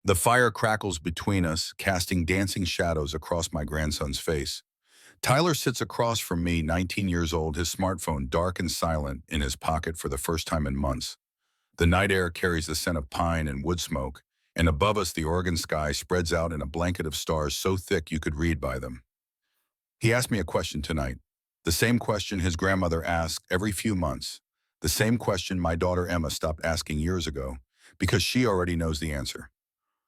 The fire crackles between us, casting dancing shadows across my grandson's face. Tyler sits across from me, 19 years old, his smartphone dark and silent in his pocket for the first time in months. The night air carries the scent of pine and wood smoke, and above us the Oregon sky spreads out in a blanket of stars so thick you could read by them. He asked me a question tonight. The same question his grandmother asked every few months. The same question my daughter Emma stopped asking years ago, because she already knows the answer.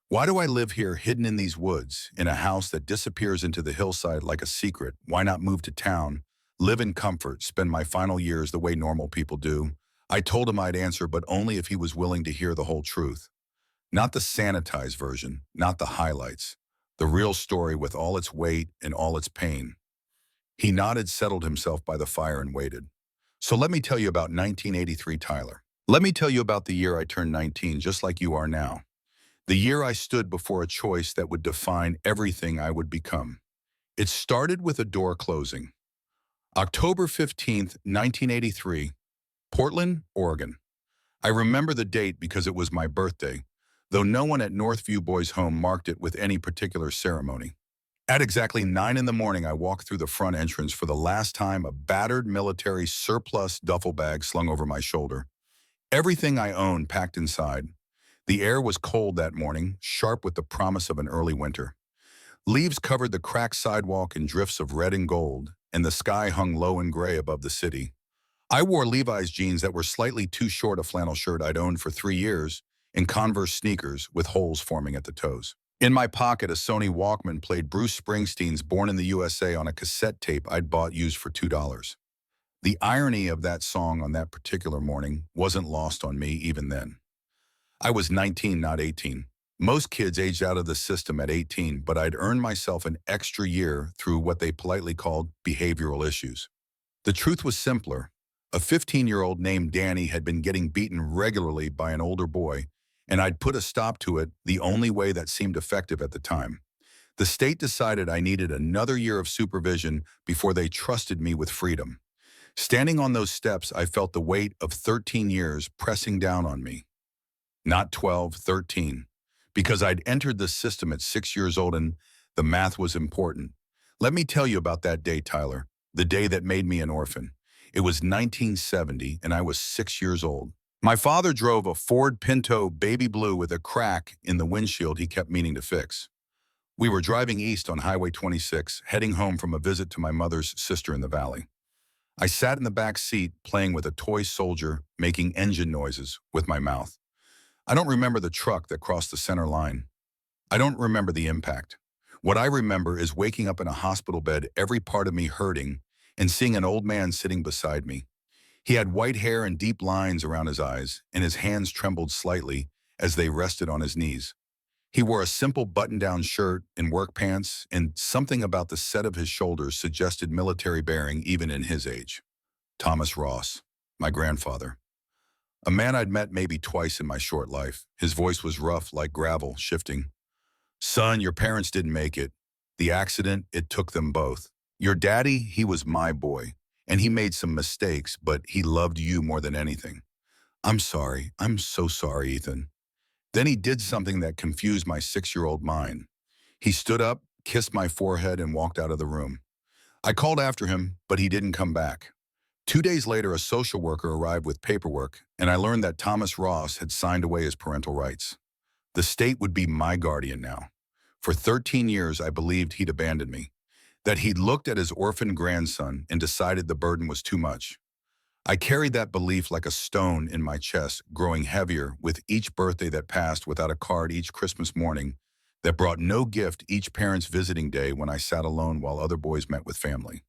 Why do I live here hidden in these woods, in a house that disappears into the hillside like a secret? Why not move to town, live in comfort, spend my final years the way normal people do? I told him I'd answer, but only if he was willing to hear the whole truth. Not the sanitized version, not the highlights. The real story with all its weight and all its pain. He nodded, settled himself by the fire, and waited. So let me tell you about 1983, Tyler. Let me tell you about the year I turned 19, just like you are now. The year I stood before a choice that would define everything I would become. It started with a door closing. October 15th, 1983, Portland, Oregon. I remember the date because it was my birthday, though no one at Northview Boys' Home marked it with any particular ceremony. At exactly 9 in the morning, I walked through the front entrance for the last time, a battered military surplus duffel bag slung over my shoulder. Everything I owned packed inside. The air was cold that morning, sharp with the promise of an early winter. Leaves covered the cracked sidewalk in drifts of red and gold, and the sky hung low and gray above the city. I wore Levi's jeans that were slightly too short, a flannel shirt I'd owned for 3 years, and Converse sneakers with holes forming at the toes. In my pocket, a Sony Walkman played Bruce Springsteen's Born in the USA on a cassette tape I'd bought used for $2. The irony of that song on that particular morning wasn't lost on me even then. I was 19, not 18. Most kids aged out of the system at 18, but I'd earned myself an extra year through what they politely called behavioral issues. The truth was simpler. A 15-year-old named Danny had been getting beaten regularly by an older boy, and I'd put a stop to it the only way that seemed effective at the time. The state decided I needed another year of supervision before they trusted me with freedom. Standing on those steps, I felt the weight of 13 years pressing down on me. Not 12, 13, because I'd entered the system at 6 years old and the math was important. Let me tell you about that day, Tyler, the day that made me an orphan. It was 1970 and I was 6 years old. My father drove a Ford Pinto baby blue with a crack in the windshield he kept meaning to fix. We were driving east on Highway 26, heading home from a visit to my mother's sister in the valley. I sat in the back seat playing with a toy soldier, making engine noises with my mouth. I don't remember the truck that crossed the center line. I don't remember the impact. What I remember is waking up in a hospital bed, every part of me hurting, and seeing an old man sitting beside me. He had white hair and deep lines around his eyes, and his hands trembled slightly as they rested on his knees. He wore a simple button-down shirt and work pants, and something about the set of his shoulders suggested military bearing even in his age. Thomas Ross, my grandfather. A man I'd met maybe twice in my short life. His voice was rough like gravel, shifting. Son, your parents didn't make it. The accident, it took them both. Your daddy, he was my boy, and he made some mistakes, but he loved you more than anything. I'm sorry. I'm so sorry, Ethan. Then he did something that confused my 6-year-old mind. He stood up, kissed my forehead, and walked out of the room. I called after him, but he didn't come back. 2 days later, a social worker arrived with paperwork, and I learned that Thomas Ross had signed away his parental rights. The state would be my guardian now. For 13 years, I believed he'd abandoned me, that he'd looked at his orphaned grandson and decided the burden was too much. I carried that belief like a stone in my chest, growing heavier with each birthday that passed without a card, each Christmas morning that brought no gift, each parent's visiting day when I sat alone while other boys met with family.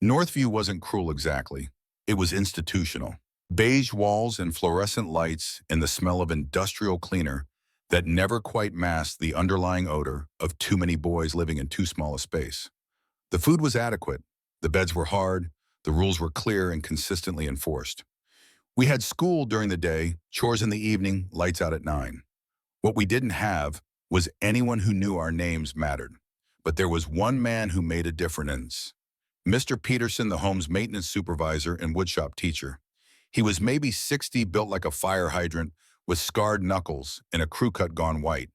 Northview wasn't cruel exactly. It was institutional. Beige walls and fluorescent lights and the smell of industrial cleaner that never quite masked the underlying odor of too many boys living in too small a space. The food was adequate. The beds were hard. The rules were clear and consistently enforced. We had school during the day, chores in the evening, lights out at 9. What we didn't have was anyone who knew our names mattered. But there was one man who made a difference. Mr. Peterson, the home's maintenance supervisor and woodshop teacher. He was maybe 60, built like a fire hydrant, with scarred knuckles and a crew cut gone white.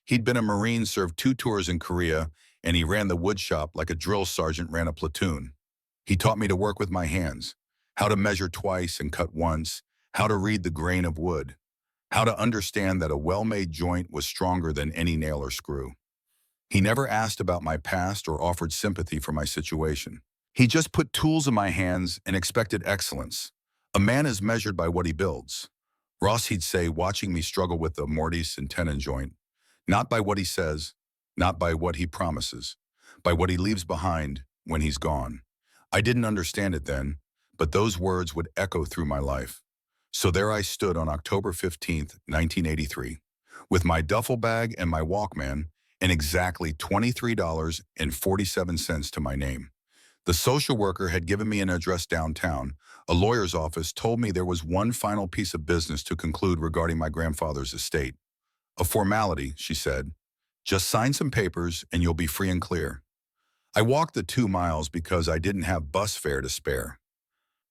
He'd been a Marine, served 2 tours in Korea, and he ran the wood shop like a drill sergeant ran a platoon. He taught me to work with my hands, how to measure twice and cut once, how to read the grain of wood, how to understand that a well-made joint was stronger than any nail or screw. He never asked about my past or offered sympathy for my situation. He just put tools in my hands and expected excellence. A man is measured by what he builds. Ross, he'd say, watching me struggle with the mortise and tenon joint. Not by what he says, not by what he promises, by what he leaves behind when he's gone. I didn't understand it then, but those words would echo through my life. So there I stood on October 15th, 1983, with my duffel bag and my Walkman and exactly $23.47 to my name. The social worker had given me an address downtown. A lawyer's office told me there was one final piece of business to conclude regarding my grandfather's estate. A formality, she said. Just sign some papers and you'll be free and clear. I walked the 2 miles because I didn't have bus fare to spare.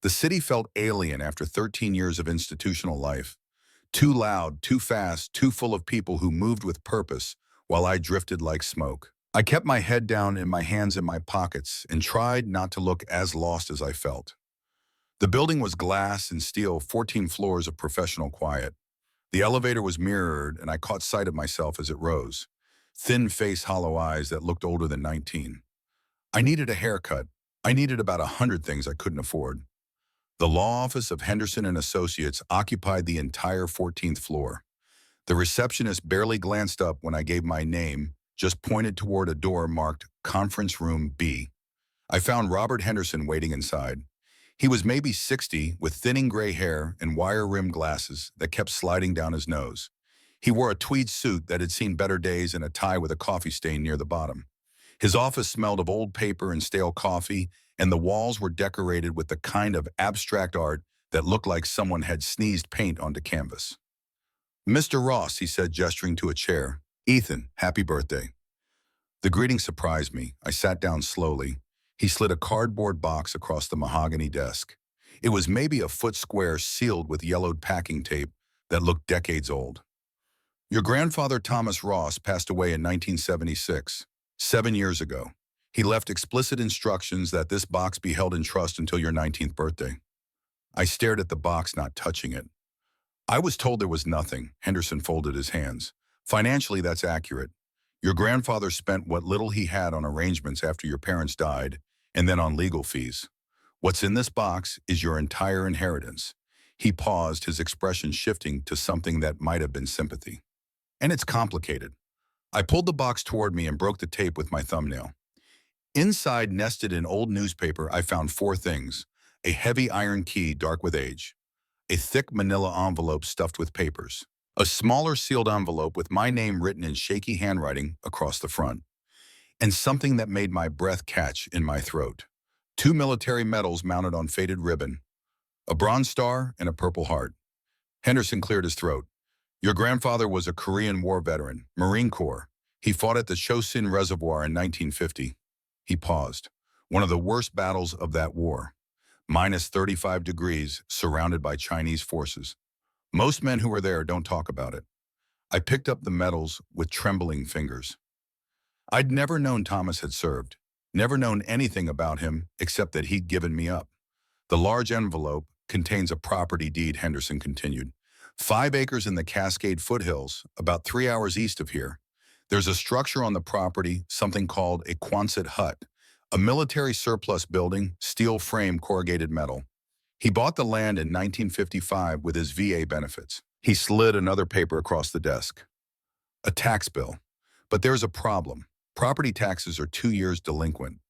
The city felt alien after 13 years of institutional life. Too loud, too fast, too full of people who moved with purpose while I drifted like smoke. I kept my head down and my hands in my pockets and tried not to look as lost as I felt. The building was glass and steel, 14 floors of professional quiet. The elevator was mirrored and I caught sight of myself as it rose. Thin face, hollow eyes that looked older than 19. I needed a haircut. I needed about 100 things I couldn't afford. The law office of Henderson and Associates occupied the entire 14th floor. The receptionist barely glanced up when I gave my name, just pointed toward a door marked Conference Room B. I found Robert Henderson waiting inside. He was maybe 60, with thinning gray hair and wire-rimmed glasses that kept sliding down his nose. He wore a tweed suit that had seen better days and a tie with a coffee stain near the bottom. His office smelled of old paper and stale coffee, and the walls were decorated with the kind of abstract art that looked like someone had sneezed paint onto canvas. "Mr. Ross," he said, gesturing to a chair. "Ethan, happy birthday." The greeting surprised me. I sat down slowly. He slid a cardboard box across the mahogany desk. It was maybe a foot square, sealed with yellowed packing tape that looked decades old. "Your grandfather, Thomas Ross, passed away in 1976, 7 years ago. He left explicit instructions that this box be held in trust until your 19th birthday." I stared at the box, not touching it. "I was told there was nothing." Henderson folded his hands. "Financially, that's accurate. Your grandfather spent what little he had on arrangements after your parents died, and then on legal fees. What's in this box is your entire inheritance." He paused, his expression shifting to something that might have been sympathy. "And it's complicated." I pulled the box toward me and broke the tape with my thumbnail. Inside, nested in old newspaper, I found 4 things: a heavy iron key dark with age, a thick manila envelope stuffed with papers, a smaller sealed envelope with my name written in shaky handwriting across the front, and something that made my breath catch in my throat. 2 military medals mounted on faded ribbon, a Bronze Star and a Purple Heart. Henderson cleared his throat. "Your grandfather was a Korean War veteran, Marine Corps. He fought at the Chosin Reservoir in 1950. He paused. "One of the worst battles of that war. Minus 35 degrees, surrounded by Chinese forces. Most men who were there don't talk about it." I picked up the medals with trembling fingers. I'd never known Thomas had served, never known anything about him except that he'd given me up. "The large envelope contains a property deed," Henderson continued. 5 acres in the Cascade foothills, about 3 hours east of here. There's a structure on the property, something called a Quonset hut, a military surplus building, steel frame, corrugated metal. He bought the land in 1955 with his VA benefits. He slid another paper across the desk. "A tax bill. But there's a problem. Property taxes are 2 years delinquent.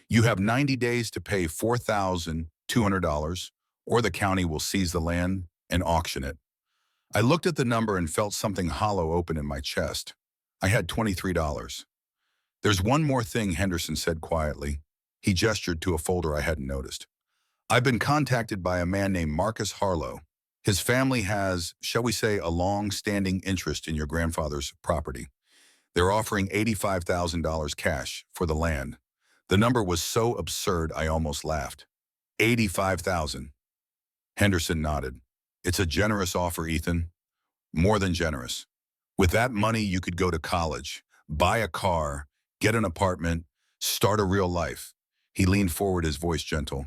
You have 90 days to pay $4,200, or the county will seize the land and auction it." I looked at the number and felt something hollow open in my chest. I had $23. "There's one more thing," Henderson said quietly. He gestured to a folder I hadn't noticed. "I've been contacted by a man named Marcus Harlow. His family has, shall we say, a long-standing interest in your grandfather's property. They're offering $85,000 cash for the land." The number was so absurd I almost laughed. 85,000. Henderson nodded. "It's a generous offer, Ethan. More than generous. With that money, you could go to college, buy a car, get an apartment, start a real life. He leaned forward, his voice gentle.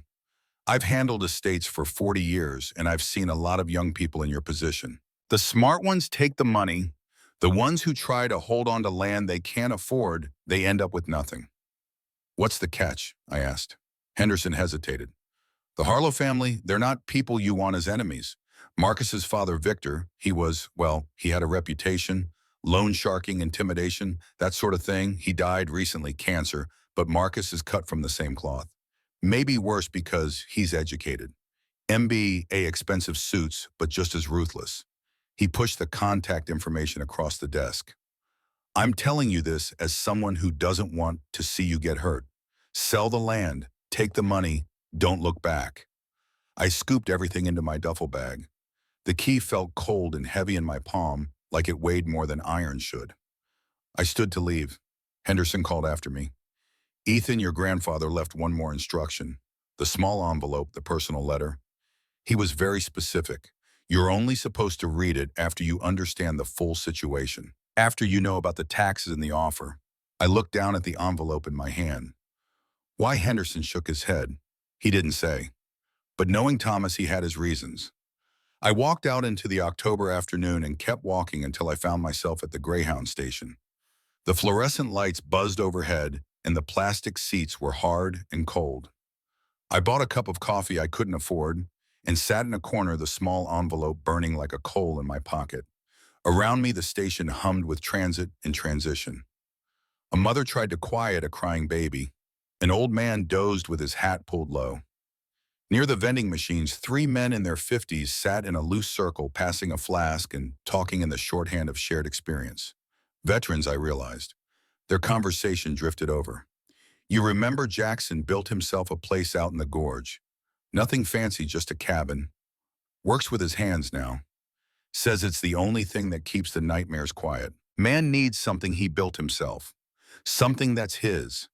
I've handled estates for 40 years, and I've seen a lot of young people in your position. The smart ones take the money. The ones who try to hold on to land they can't afford, they end up with nothing. What's the catch? I asked. Henderson hesitated. The Harlow family, they're not people you want as enemies. Marcus's father, Victor, he had a reputation, loan sharking, intimidation, that sort of thing. He died recently, cancer, but Marcus is cut from the same cloth. Maybe worse because he's educated. MBA expensive suits, but just as ruthless. He pushed the contact information across the desk. I'm telling you this as someone who doesn't want to see you get hurt. Sell the land, take the money, don't look back. I scooped everything into my duffel bag. The key felt cold and heavy in my palm, like it weighed more than iron should. I stood to leave. Henderson called after me. Ethan, your grandfather left one more instruction. The small envelope, the personal letter. He was very specific. You're only supposed to read it after you understand the full situation, after you know about the taxes and the offer. I looked down at the envelope in my hand. Why? Henderson shook his head. He didn't say. But knowing Thomas, he had his reasons. I walked out into the October afternoon and kept walking until I found myself at the Greyhound station. The fluorescent lights buzzed overhead, and the plastic seats were hard and cold. I bought a cup of coffee I couldn't afford and sat in a corner, the small envelope burning like a coal in my pocket. Around me, the station hummed with transit and transition. A mother tried to quiet a crying baby. An old man dozed with his hat pulled low. Near the vending machines, 3 men in their 50s sat in a loose circle, passing a flask and talking in the shorthand of shared experience. Veterans, I realized. Their conversation drifted over. You remember Jackson built himself a place out in the gorge. Nothing fancy, just a cabin. Works with his hands now. Says it's the only thing that keeps the nightmares quiet. Man needs something he built himself. Something that's his.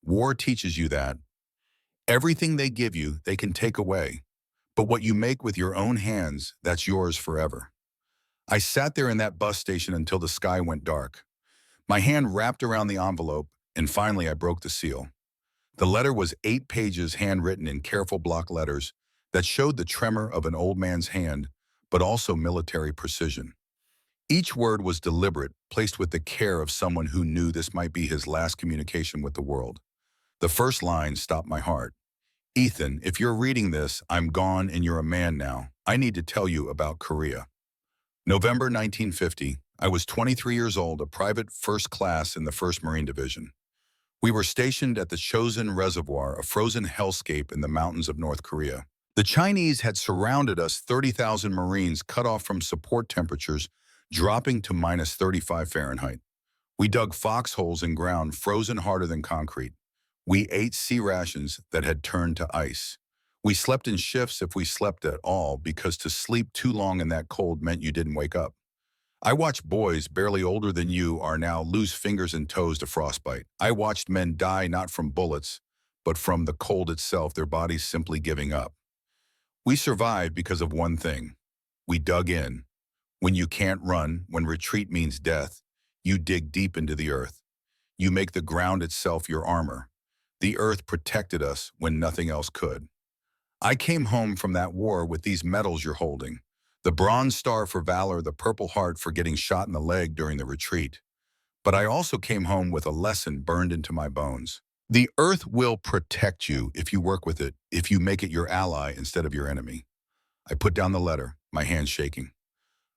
War teaches you that. Everything they give you, they can take away. But what you make with your own hands, that's yours forever. I sat there in that bus station until the sky went dark. My hand wrapped around the envelope, and finally I broke the seal. The letter was 8 pages, handwritten in careful block letters that showed the tremor of an old man's hand, but also military precision. Each word was deliberate, placed with the care of someone who knew this might be his last communication with the world. The first line stopped my heart. Ethan, if you're reading this, I'm gone and you're a man now. I need to tell you about Korea. November 1950, I was 23 years old, a private first class in the 1st Marine Division. We were stationed at the Chosin Reservoir, a frozen hellscape in the mountains of North Korea. The Chinese had surrounded us, 30,000 Marines cut off from support temperatures, dropping to minus 35 Fahrenheit. We dug foxholes in ground frozen harder than concrete. We ate sea rations that had turned to ice. We slept in shifts if we slept at all, because to sleep too long in that cold meant you didn't wake up. I watched boys barely older than you are now lose fingers and toes to frostbite. I watched men die not from bullets, but from the cold itself, their bodies simply giving up. We survived because of one thing. We dug in. When you can't run, when retreat means death, you dig deep into the earth. You make the ground itself your armor. The earth protected us when nothing else could. I came home from that war with these medals you're holding. The Bronze Star for valor, the Purple Heart for getting shot in the leg during the retreat. But I also came home with a lesson burned into my bones. The earth will protect you if you work with it, if you make it your ally instead of your enemy. I put down the letter, my hands shaking.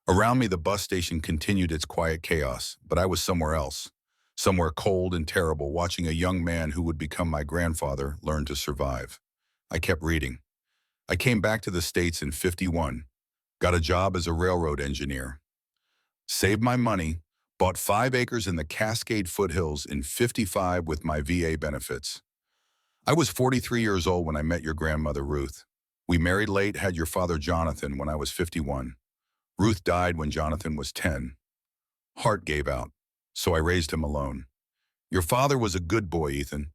Around me, the bus station continued its quiet chaos, but I was somewhere else. Somewhere cold and terrible, watching a young man who would become my grandfather learn to survive. I kept reading. I came back to the States in '51, got a job as a railroad engineer, saved my money, bought 5 acres in the Cascade foothills in '55 with my VA benefits. I was 43 years old when I met your grandmother, Ruth. We married late, had your father, Jonathan, when I was 51. Ruth died when Jonathan was 10. Heart gave out, so I raised him alone. Your father was a good boy, Ethan,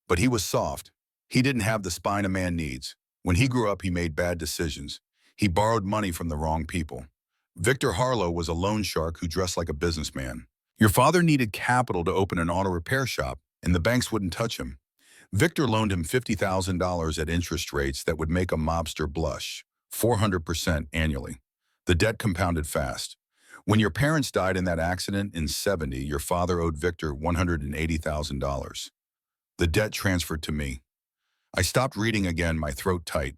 but he was soft. He didn't have the spine a man needs. When he grew up, he made bad decisions. He borrowed money from the wrong people. Victor Harlow was a loan shark who dressed like a businessman. Your father needed capital to open an auto repair shop, and the banks wouldn't touch him. Victor loaned him $50,000 at interest rates that would make a mobster blush, 400% annually. The debt compounded fast. When your parents died in that accident in '70, your father owed Victor $180,000. The debt transferred to me. I stopped reading again, my throat tight.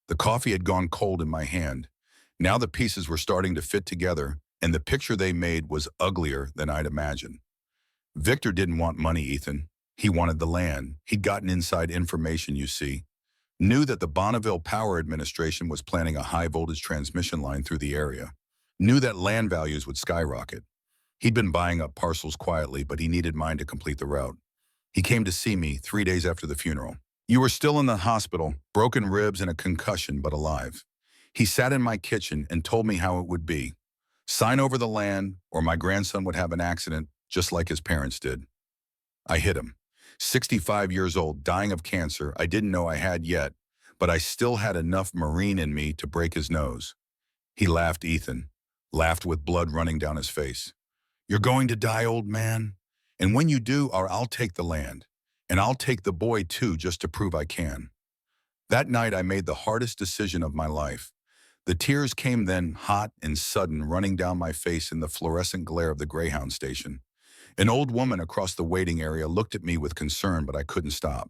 The coffee had gone cold in my hand. Now the pieces were starting to fit together, and the picture they made was uglier than I'd imagined. Victor didn't want money, Ethan. He wanted the land. He'd gotten inside information, you see. Knew that the Bonneville Power Administration was planning a high-voltage transmission line through the area. Knew that land values would skyrocket. He'd been buying up parcels quietly, but he needed mine to complete the route. He came to see me 3 days after the funeral. You were still in the hospital, broken ribs and a concussion, but alive. He sat in my kitchen and told me how it would be. Sign over the land, or my grandson would have an accident, just like his parents did. I hit him. 65 years old, dying of cancer I didn't know I had yet, but I still had enough Marine in me to break his nose. He laughed, Ethan. Laughed with blood running down his face. You're going to die, old man. And when you do, I'll take the land. And I'll take the boy too, just to prove I can. That night I made the hardest decision of my life. The tears came then, hot and sudden, running down my face in the fluorescent glare of the Greyhound station. An old woman across the waiting area looked at me with concern, but I couldn't stop.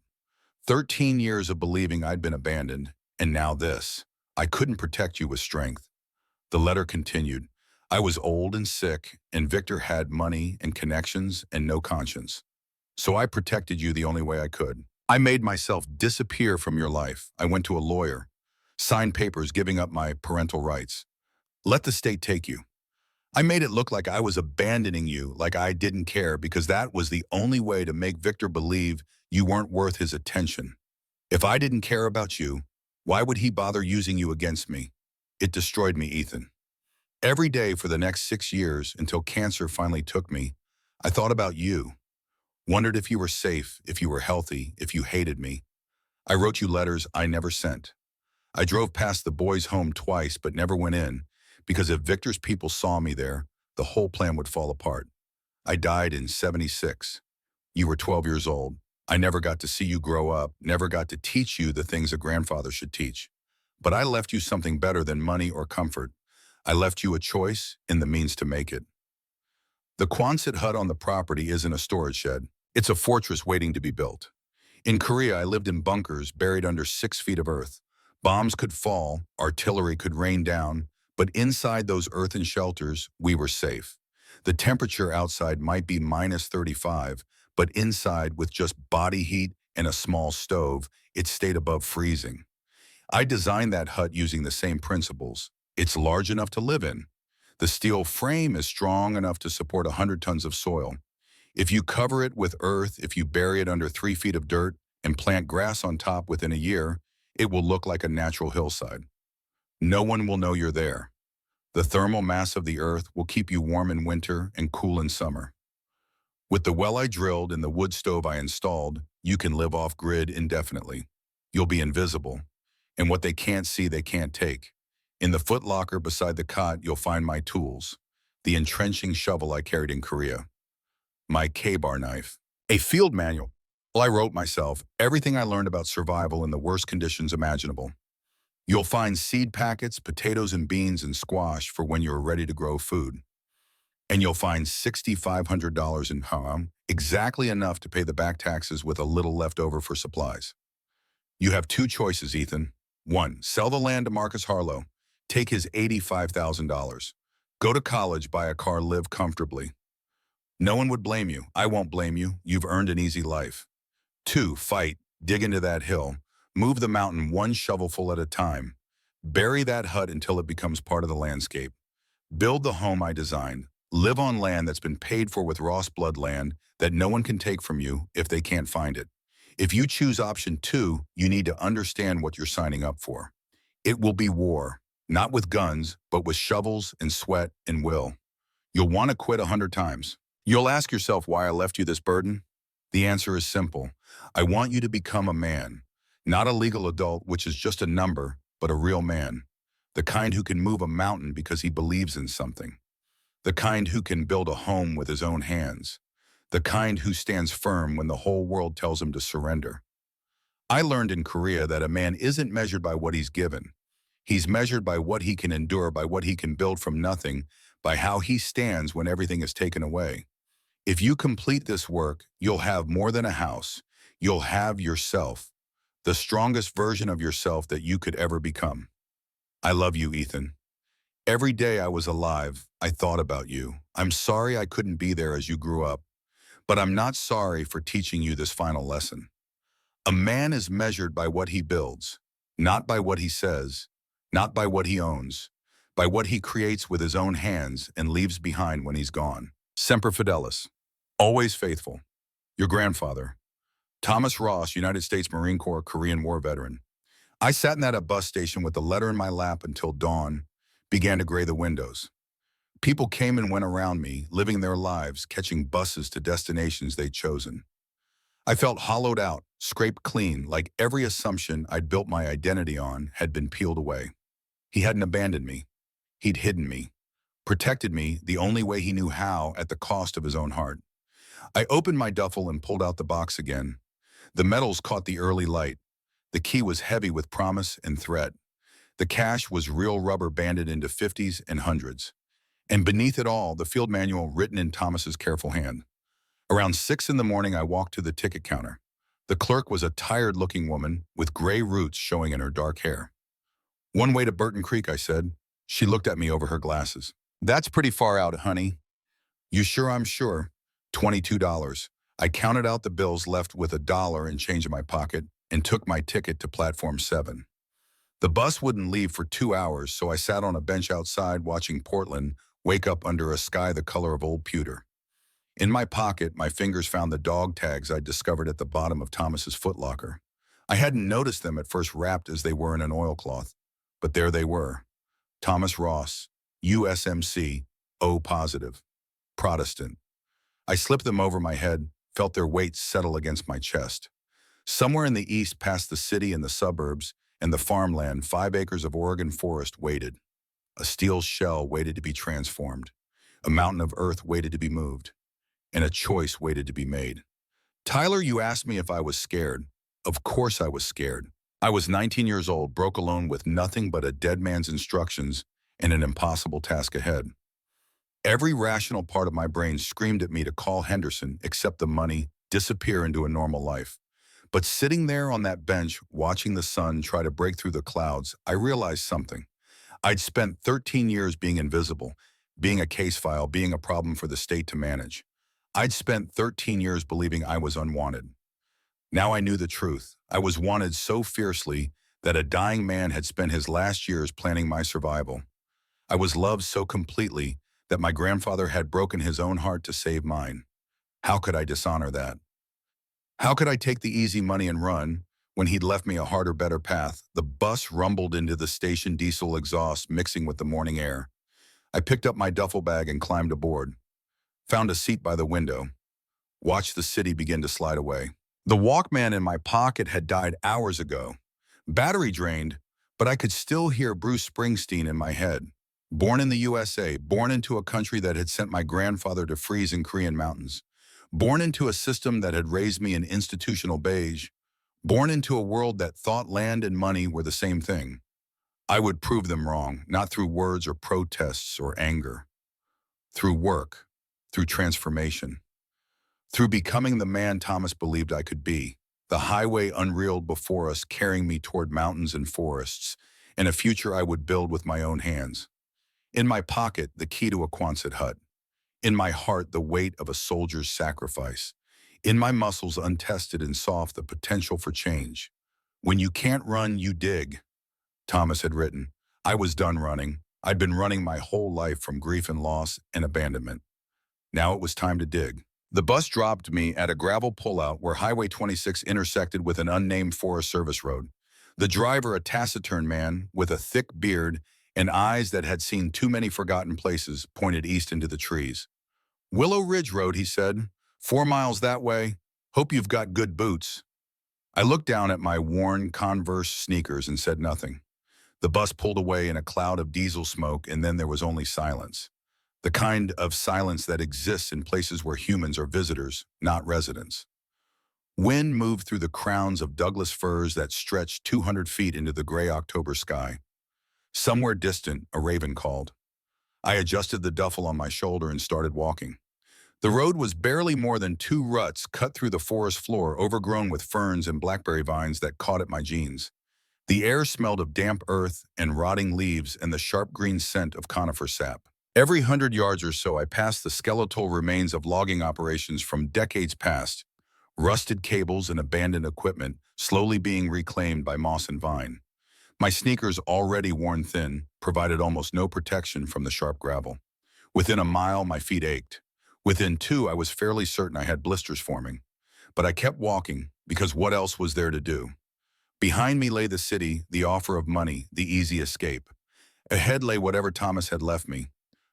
13 years of believing I'd been abandoned, and now this. I couldn't protect you with strength. The letter continued. I was old and sick, and Victor had money and connections and no conscience. So I protected you the only way I could. I made myself disappear from your life. I went to a lawyer, signed papers giving up my parental rights. Let the state take you. I made it look like I was abandoning you, like I didn't care, because that was the only way to make Victor believe you weren't worth his attention. If I didn't care about you, why would he bother using you against me? It destroyed me, Ethan. Every day for the next 6 years, until cancer finally took me, I thought about you. Wondered if you were safe, if you were healthy, if you hated me. I wrote you letters I never sent. I drove past the boys' home twice but never went in, because if Victor's people saw me there, the whole plan would fall apart. I died in '76. You were 12 years old. I never got to see you grow up, never got to teach you the things a grandfather should teach. But I left you something better than money or comfort. I left you a choice and the means to make it. The Quonset hut on the property isn't a storage shed. It's a fortress waiting to be built. In Korea, I lived in bunkers buried under 6 feet of earth. Bombs could fall, artillery could rain down, but inside those earthen shelters, we were safe. The temperature outside might be -35, but inside, with just body heat and a small stove, it stayed above freezing. I designed that hut using the same principles. It's large enough to live in. The steel frame is strong enough to support 100 tons of soil. If you cover it with earth, if you bury it under 3 feet of dirt and plant grass on top within a year, it will look like a natural hillside. No one will know you're there. The thermal mass of the earth will keep you warm in winter and cool in summer. With the well I drilled and the wood stove I installed, you can live off-grid indefinitely. You'll be invisible. And what they can't see, they can't take. In the footlocker beside the cot, you'll find my tools. The entrenching shovel I carried in Korea. My K-bar knife. A field manual. Well, I wrote myself everything I learned about survival in the worst conditions imaginable. You'll find seed packets, potatoes and beans and squash for when you're ready to grow food. And you'll find $6,500 in home, exactly enough to pay the back taxes with a little left over for supplies. You have 2 choices, Ethan. 1, sell the land to Marcus Harlow. Take his $85,000. Go to college, buy a car, live comfortably. No one would blame you. I won't blame you. You've earned an easy life. 2, fight, dig into that hill, move the mountain 1 shovelful at a time. Bury that hut until it becomes part of the landscape. Build the home I designed. Live on land that's been paid for with Ross blood land that no one can take from you if they can't find it. If you choose option 2, you need to understand what you're signing up for. It will be war, not with guns, but with shovels and sweat and will. You'll want to quit 100 times. You'll ask yourself why I left you this burden. The answer is simple. I want you to become a man, not a legal adult, which is just a number, but a real man. The kind who can move a mountain because he believes in something. The kind who can build a home with his own hands. The kind who stands firm when the whole world tells him to surrender. I learned in Korea that a man isn't measured by what he's given. He's measured by what he can endure, by what he can build from nothing, by how he stands when everything is taken away. If you complete this work, you'll have more than a house. You'll have yourself, the strongest version of yourself that you could ever become. I love you, Ethan. Every day I was alive, I thought about you. I'm sorry I couldn't be there as you grew up, but I'm not sorry for teaching you this final lesson. A man is measured by what he builds, not by what he says, not by what he owns, by what he creates with his own hands and leaves behind when he's gone. Semper Fidelis, always faithful. Your grandfather, Thomas Ross, United States Marine Corps, Korean War veteran. I sat in that bus station with the letter in my lap until dawn began to gray the windows. People came and went around me, living their lives, catching buses to destinations they'd chosen. I felt hollowed out, scraped clean, like every assumption I'd built my identity on had been peeled away. He hadn't abandoned me. He'd hidden me, protected me the only way he knew how at the cost of his own heart. I opened my duffel and pulled out the box again. The metals caught the early light. The key was heavy with promise and threat. The cash was real rubber banded into 50s and 100s. And beneath it all, the field manual written in Thomas's careful hand. Around 6 in the morning, I walked to the ticket counter. The clerk was a tired-looking woman with gray roots showing in her dark hair. "One way to Burton Creek," I said. She looked at me over her glasses. "That's pretty far out, honey." "You sure?" "I'm sure." $22. I counted out the bills, left with $1 and change in my pocket, and took my ticket to Platform 7. The bus wouldn't leave for 2 hours, so I sat on a bench outside watching Portland wake up under a sky the color of old pewter. In my pocket, my fingers found the dog tags I'd discovered at the bottom of Thomas's footlocker. I hadn't noticed them at first, wrapped as they were in an oilcloth, but there they were. Thomas Ross, USMC, O positive, Protestant. I slipped them over my head, felt their weight settle against my chest. Somewhere in the east, past the city and the suburbs and the farmland, 5 acres of Oregon forest waited. A steel shell waited to be transformed. A mountain of earth waited to be moved. And a choice waited to be made. Tyler, you asked me if I was scared. Of course I was scared. I was 19 years old, broke alone with nothing but a dead man's instructions and an impossible task ahead. Every rational part of my brain screamed at me to call Henderson, accept the money, disappear into a normal life. But sitting there on that bench, watching the sun try to break through the clouds, I realized something. I'd spent 13 years being invisible, being a case file, being a problem for the state to manage. I'd spent 13 years believing I was unwanted. Now I knew the truth. I was wanted so fiercely that a dying man had spent his last years planning my survival. I was loved so completely that my grandfather had broken his own heart to save mine. How could I dishonor that? How could I take the easy money and run when he'd left me a harder, better path? The bus rumbled into the station, diesel exhaust mixing with the morning air. I picked up my duffel bag and climbed aboard. Found a seat by the window. Watched the city begin to slide away. The Walkman in my pocket had died hours ago. Battery drained, but I could still hear Bruce Springsteen in my head. Born in the USA, born into a country that had sent my grandfather to freeze in Korean mountains. Born into a system that had raised me in institutional beige. Born into a world that thought land and money were the same thing. I would prove them wrong, not through words or protests or anger. Through work. Through transformation, through becoming the man Thomas believed I could be, the highway unreeled before us, carrying me toward mountains and forests, and a future I would build with my own hands. In my pocket, the key to a Quonset hut. In my heart, the weight of a soldier's sacrifice. In my muscles, untested and soft, the potential for change. When you can't run, you dig, Thomas had written. I was done running. I'd been running my whole life from grief and loss and abandonment. Now it was time to dig. The bus dropped me at a gravel pullout where Highway 26 intersected with an unnamed Forest Service road. The driver, a taciturn man with a thick beard and eyes that had seen too many forgotten places, pointed east into the trees. "Willow Ridge Road," he said. 4 miles that way. Hope you've got good boots." I looked down at my worn Converse sneakers and said nothing. The bus pulled away in a cloud of diesel smoke, and then there was only silence. The kind of silence that exists in places where humans are visitors, not residents. Wind moved through the crowns of Douglas firs that stretched 200 feet into the gray October sky. Somewhere distant, a raven called. I adjusted the duffel on my shoulder and started walking. The road was barely more than 2 ruts cut through the forest floor, overgrown with ferns and blackberry vines that caught at my jeans. The air smelled of damp earth and rotting leaves and the sharp green scent of conifer sap. Every 100 yards or so, I passed the skeletal remains of logging operations from decades past, rusted cables and abandoned equipment slowly being reclaimed by moss and vine. My sneakers, already worn thin, provided almost no protection from the sharp gravel. Within a mile, my feet ached. Within 2, I was fairly certain I had blisters forming. But I kept walking, because what else was there to do? Behind me lay the city, the offer of money, the easy escape. Ahead lay whatever Thomas had left me.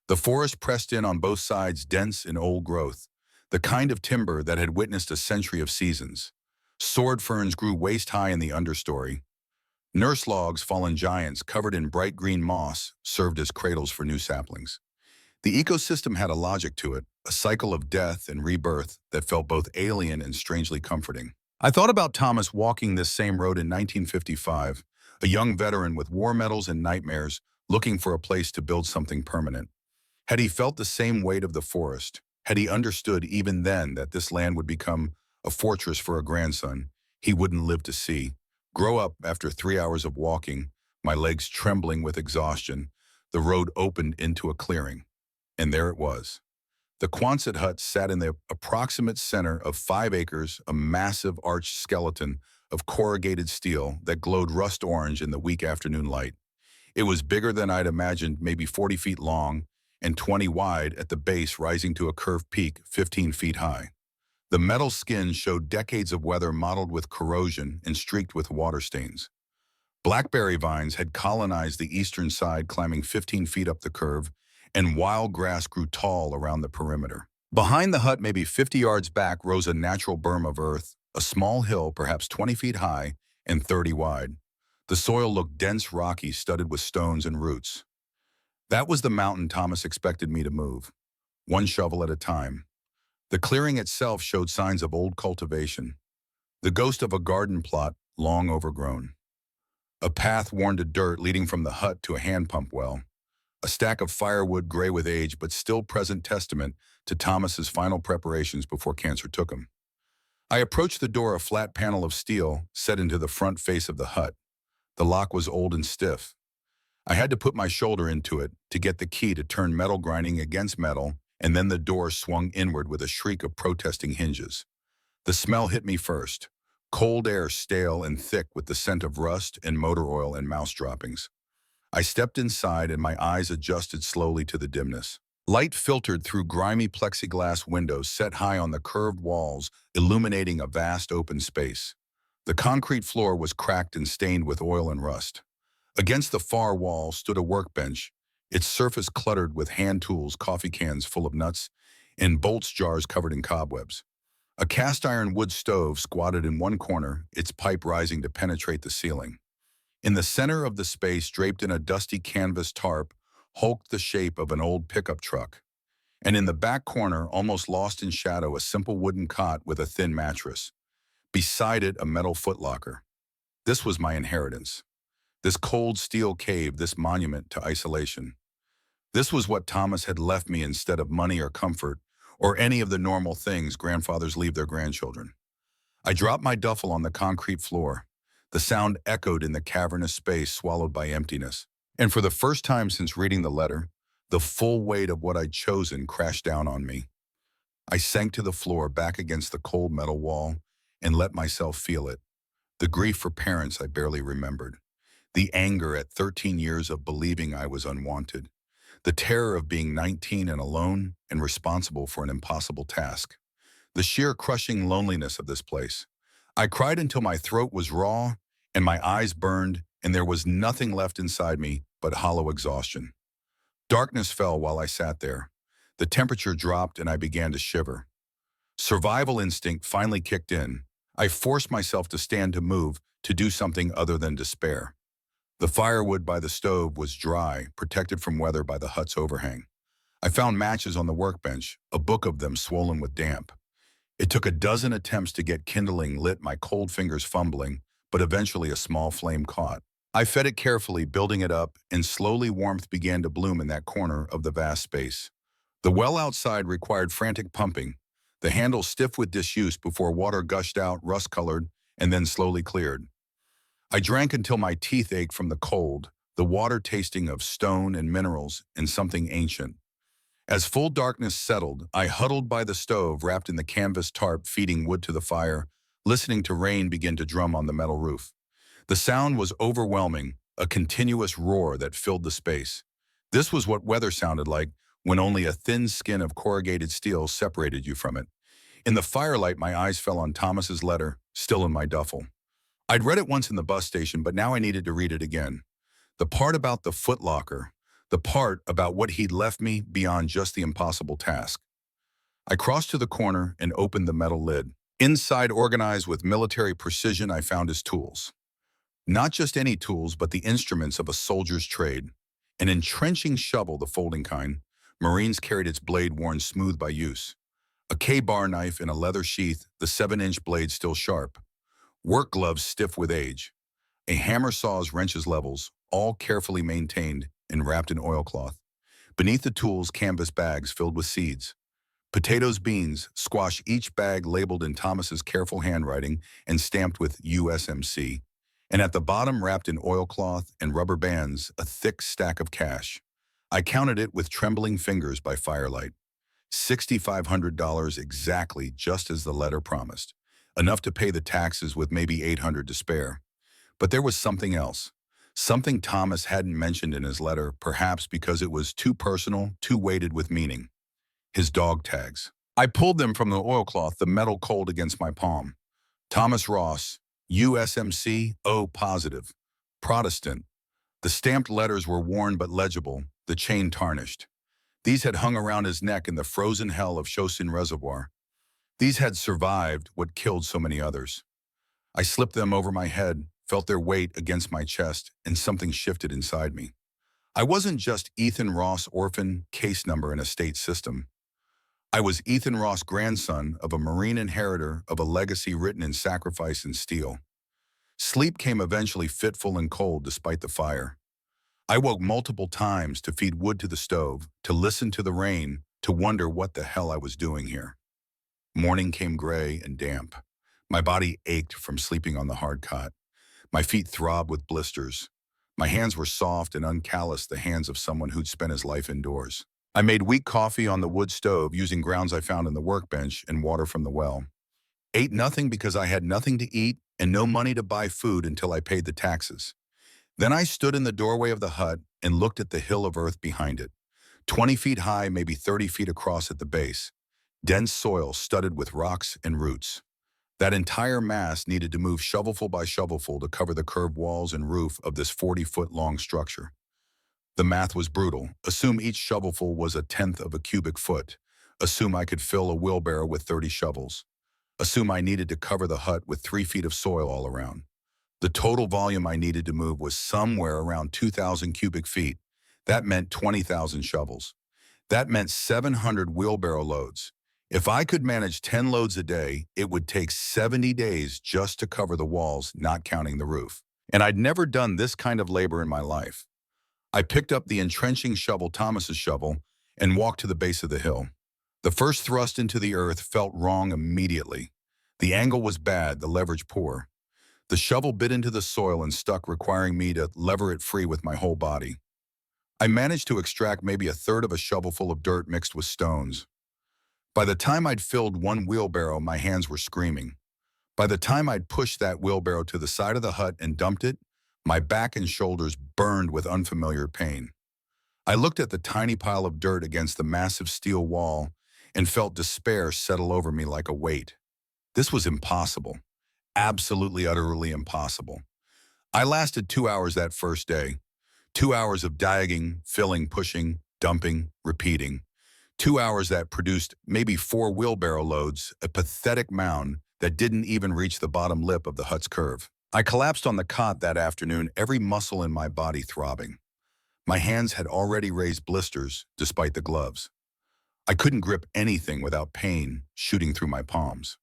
The forest pressed in on both sides, dense and old growth, the kind of timber that had witnessed a century of seasons. Sword ferns grew waist-high in the understory. Nurse logs, fallen giants covered in bright green moss, served as cradles for new saplings. The ecosystem had a logic to it, a cycle of death and rebirth that felt both alien and strangely comforting. I thought about Thomas walking this same road in 1955, a young veteran with war medals and nightmares, looking for a place to build something permanent. Had he felt the same weight of the forest? Had he understood even then that this land would become a fortress for a grandson he wouldn't live to see? Grow up after 3 hours of walking, my legs trembling with exhaustion, the road opened into a clearing. And there it was. The Quonset hut sat in the approximate center of 5 acres, a massive arched skeleton of corrugated steel that glowed rust orange in the weak afternoon light. It was bigger than I'd imagined, maybe 40 feet long and 20 wide at the base, rising to a curved peak 15 feet high. The metal skin showed decades of weather mottled with corrosion and streaked with water stains. Blackberry vines had colonized the eastern side, climbing 15 feet up the curve, and wild grass grew tall around the perimeter. Behind the hut, maybe 50 yards back, rose a natural berm of earth, a small hill perhaps 20 feet high and 30 wide. The soil looked dense, rocky, studded with stones and roots. That was the mountain Thomas expected me to move, one shovel at a time. The clearing itself showed signs of old cultivation, the ghost of a garden plot long overgrown. A path worn to dirt leading from the hut to a hand pump well. A stack of firewood, gray with age, but still present testament to Thomas's final preparations before cancer took him. I approached the door, a flat panel of steel set into the front face of the hut. The lock was old and stiff. I had to put my shoulder into it to get the key to turn metal grinding against metal, and then the door swung inward with a shriek of protesting hinges. The smell hit me first. Cold air, stale and thick with the scent of rust and motor oil and mouse droppings. I stepped inside and my eyes adjusted slowly to the dimness. Light filtered through grimy plexiglass windows set high on the curved walls, illuminating a vast open space. The concrete floor was cracked and stained with oil and rust. Against the far wall stood a workbench, its surface cluttered with hand tools, coffee cans full of nuts, and bolts jars covered in cobwebs. A cast-iron wood stove squatted in one corner, its pipe rising to penetrate the ceiling. In the center of the space, draped in a dusty canvas tarp, hulked the shape of an old pickup truck. And in the back corner, almost lost in shadow, a simple wooden cot with a thin mattress. Beside it, a metal footlocker. This was my inheritance. This cold steel cave, this monument to isolation. This was what Thomas had left me instead of money or comfort, or any of the normal things grandfathers leave their grandchildren. I dropped my duffel on the concrete floor. The sound echoed in the cavernous space, swallowed by emptiness. And for the first time since reading the letter, the full weight of what I'd chosen crashed down on me. I sank to the floor, back against the cold metal wall, and let myself feel it. The grief for parents I barely remembered. The anger at 13 years of believing I was unwanted. The terror of being 19 and alone and responsible for an impossible task. The sheer crushing loneliness of this place. I cried until my throat was raw and my eyes burned, and there was nothing left inside me but hollow exhaustion. Darkness fell while I sat there. The temperature dropped and I began to shiver. Survival instinct finally kicked in. I forced myself to stand, to move, to do something other than despair. The firewood by the stove was dry, protected from weather by the hut's overhang. I found matches on the workbench, a book of them swollen with damp. It took a dozen attempts to get kindling lit, my cold fingers fumbling, but eventually a small flame caught. I fed it carefully, building it up, and slowly warmth began to bloom in that corner of the vast space. The well outside required frantic pumping, the handle stiff with disuse before water gushed out, rust-colored, and then slowly cleared. I drank until my teeth ached from the cold, the water tasting of stone and minerals and something ancient. As full darkness settled, I huddled by the stove, wrapped in the canvas tarp, feeding wood to the fire, listening to rain begin to drum on the metal roof. The sound was overwhelming, a continuous roar that filled the space. This was what weather sounded like when only a thin skin of corrugated steel separated you from it. In the firelight, my eyes fell on Thomas's letter, still in my duffel. I'd read it once in the bus station, but now I needed to read it again. The part about the footlocker, the part about what he'd left me beyond just the impossible task. I crossed to the corner and opened the metal lid. Inside, organized with military precision, I found his tools. Not just any tools, but the instruments of a soldier's trade. An entrenching shovel, the folding kind. Marines carried its blade worn smooth by use. A K-bar knife in a leather sheath, the 7-inch blade still sharp. Work gloves stiff with age. A hammer saw's wrenches levels, all carefully maintained and wrapped in oilcloth. Beneath the tools, canvas bags filled with seeds. Potatoes, beans, squash, each bag labeled in Thomas's careful handwriting and stamped with USMC. And at the bottom, wrapped in oilcloth and rubber bands, a thick stack of cash. I counted it with trembling fingers by firelight. $6,500 exactly, just as the letter promised. Enough to pay the taxes with maybe $800 to spare. But there was something else. Something Thomas hadn't mentioned in his letter, perhaps because it was too personal, too weighted with meaning. His dog tags. I pulled them from the oilcloth, the metal cold against my palm. Thomas Ross, USMC, O positive. Protestant. The stamped letters were worn but legible, the chain tarnished. These had hung around his neck in the frozen hell of Chosin Reservoir. These had survived what killed so many others. I slipped them over my head, felt their weight against my chest, and something shifted inside me. I wasn't just Ethan Ross, orphan, case number in a state system. I was Ethan Ross, grandson of a Marine inheritor of a legacy written in sacrifice and steel. Sleep came eventually, fitful and cold despite the fire. I woke multiple times to feed wood to the stove, to listen to the rain, to wonder what the hell I was doing here. Morning came gray and damp. My body ached from sleeping on the hard cot. My feet throbbed with blisters. My hands were soft and uncalloused, the hands of someone who'd spent his life indoors. I made weak coffee on the wood stove using grounds I found in the workbench and water from the well. Ate nothing because I had nothing to eat and no money to buy food until I paid the taxes. Then I stood in the doorway of the hut and looked at the hill of earth behind it. 20 feet high, maybe 30 feet across at the base. Dense soil studded with rocks and roots. That entire mass needed to move shovelful by shovelful to cover the curved walls and roof of this 40-foot-long structure. The math was brutal. Assume each shovelful was 1/10 of a cubic foot. Assume I could fill a wheelbarrow with 30 shovels. Assume I needed to cover the hut with 3 feet of soil all around. The total volume I needed to move was somewhere around 2,000 cubic feet. That meant 20,000 shovels. That meant 700 wheelbarrow loads. If I could manage 10 loads a day, it would take 70 days just to cover the walls, not counting the roof. And I'd never done this kind of labor in my life. I picked up the entrenching shovel, Thomas's shovel, and walked to the base of the hill. The first thrust into the earth felt wrong immediately. The angle was bad, the leverage poor. The shovel bit into the soil and stuck, requiring me to lever it free with my whole body. I managed to extract maybe 1/3 of a shovelful of dirt mixed with stones. By the time I'd filled one wheelbarrow, my hands were screaming. By the time I'd pushed that wheelbarrow to the side of the hut and dumped it, my back and shoulders burned with unfamiliar pain. I looked at the tiny pile of dirt against the massive steel wall and felt despair settle over me like a weight. This was impossible. Absolutely, utterly impossible. I lasted 2 hours that first day. 2 hours of digging, filling, pushing, dumping, repeating. 2 hours that produced maybe 4 wheelbarrow loads, a pathetic mound that didn't even reach the bottom lip of the hut's curve. I collapsed on the cot that afternoon, every muscle in my body throbbing. My hands had already raised blisters, despite the gloves. I couldn't grip anything without pain shooting through my palms.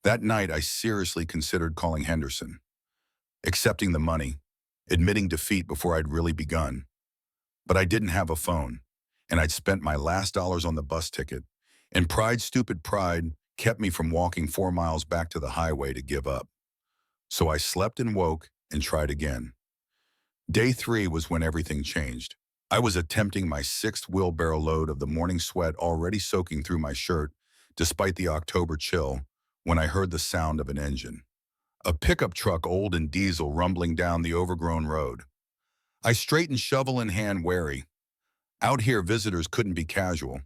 That night, I seriously considered calling Henderson, accepting the money, admitting defeat before I'd really begun. But I didn't have a phone, and I'd spent my last dollars on the bus ticket, and stupid pride, kept me from walking 4 miles back to the highway to give up. So I slept and woke and tried again. Day 3 was when everything changed. I was attempting my 6th wheelbarrow load of the morning sweat already soaking through my shirt, despite the October chill, when I heard the sound of an engine. A pickup truck, old and diesel, rumbling down the overgrown road. I straightened, shovel in hand, wary. Out here, visitors couldn't be casual.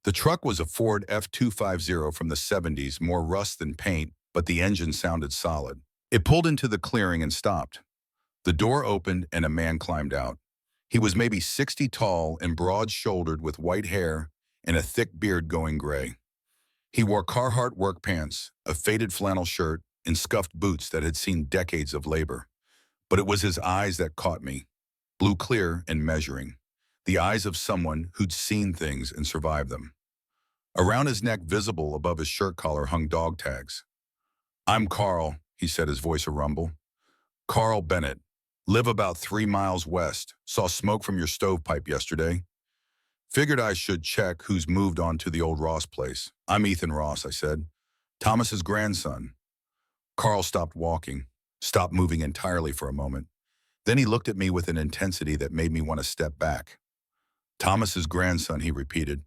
The truck was a Ford F-250 from the 70s, more rust than paint, but the engine sounded solid. It pulled into the clearing and stopped. The door opened and a man climbed out. He was maybe 60 tall and broad-shouldered with white hair and a thick beard going gray. He wore Carhartt work pants, a faded flannel shirt, and scuffed boots that had seen decades of labor. But it was his eyes that caught me, blue clear and measuring, the eyes of someone who'd seen things and survived them. Around his neck, visible above his shirt collar, hung dog tags. "I'm Carl," he said, his voice a rumble. "Carl Bennett. Live about 3 miles west. Saw smoke from your stovepipe yesterday. Figured I should check who's moved on to the old Ross place." "I'm Ethan Ross," I said. "Thomas's grandson." Carl stopped walking, stopped moving entirely for a moment. Then he looked at me with an intensity that made me want to step back. "Thomas's grandson," he repeated.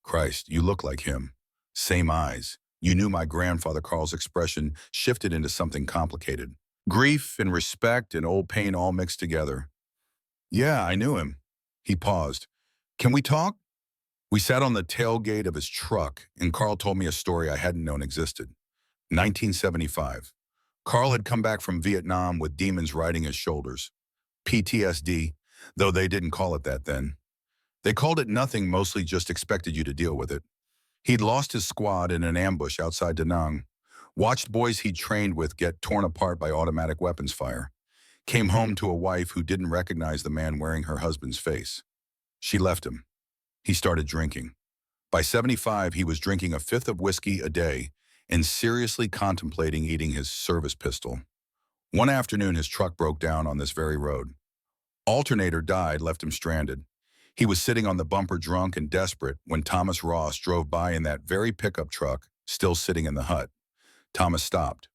"Christ, you look like him. Same eyes." You knew my grandfather. Carl's expression shifted into something complicated. Grief and respect and old pain all mixed together. "Yeah, I knew him." He paused. "Can we talk?" We sat on the tailgate of his truck, and Carl told me a story I hadn't known existed. 1975. Carl had come back from Vietnam with demons riding his shoulders. PTSD, though they didn't call it that then. They called it nothing, mostly just expected you to deal with it. He'd lost his squad in an ambush outside Da Nang, watched boys he'd trained with get torn apart by automatic weapons fire, came home to a wife who didn't recognize the man wearing her husband's face. She left him. He started drinking. By 75, he was drinking a fifth of whiskey a day and seriously contemplating eating his service pistol. One afternoon, his truck broke down on this very road. Alternator died, left him stranded. He was sitting on the bumper, drunk and desperate, when Thomas Ross drove by in that very pickup truck, still sitting in the hut. Thomas stopped,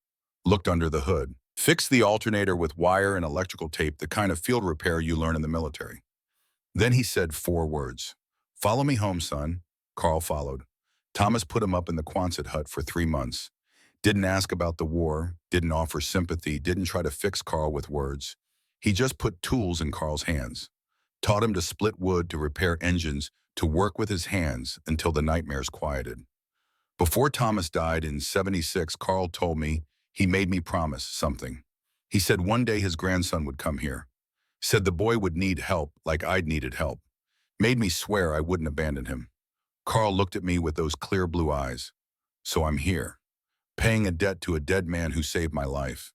looked under the hood, fixed the alternator with wire and electrical tape, the kind of field repair you learn in the military. Then he said 4 words. "Follow me home, son." Carl followed. Thomas put him up in the Quonset hut for 3 months. Didn't ask about the war, didn't offer sympathy, didn't try to fix Carl with words. He just put tools in Carl's hands. Taught him to split wood, to repair engines, to work with his hands until the nightmares quieted. Before Thomas died in 76, Carl told me he made me promise something. He said one day his grandson would come here. Said the boy would need help like I'd needed help. Made me swear I wouldn't abandon him. Carl looked at me with those clear blue eyes. So I'm here, paying a debt to a dead man who saved my life.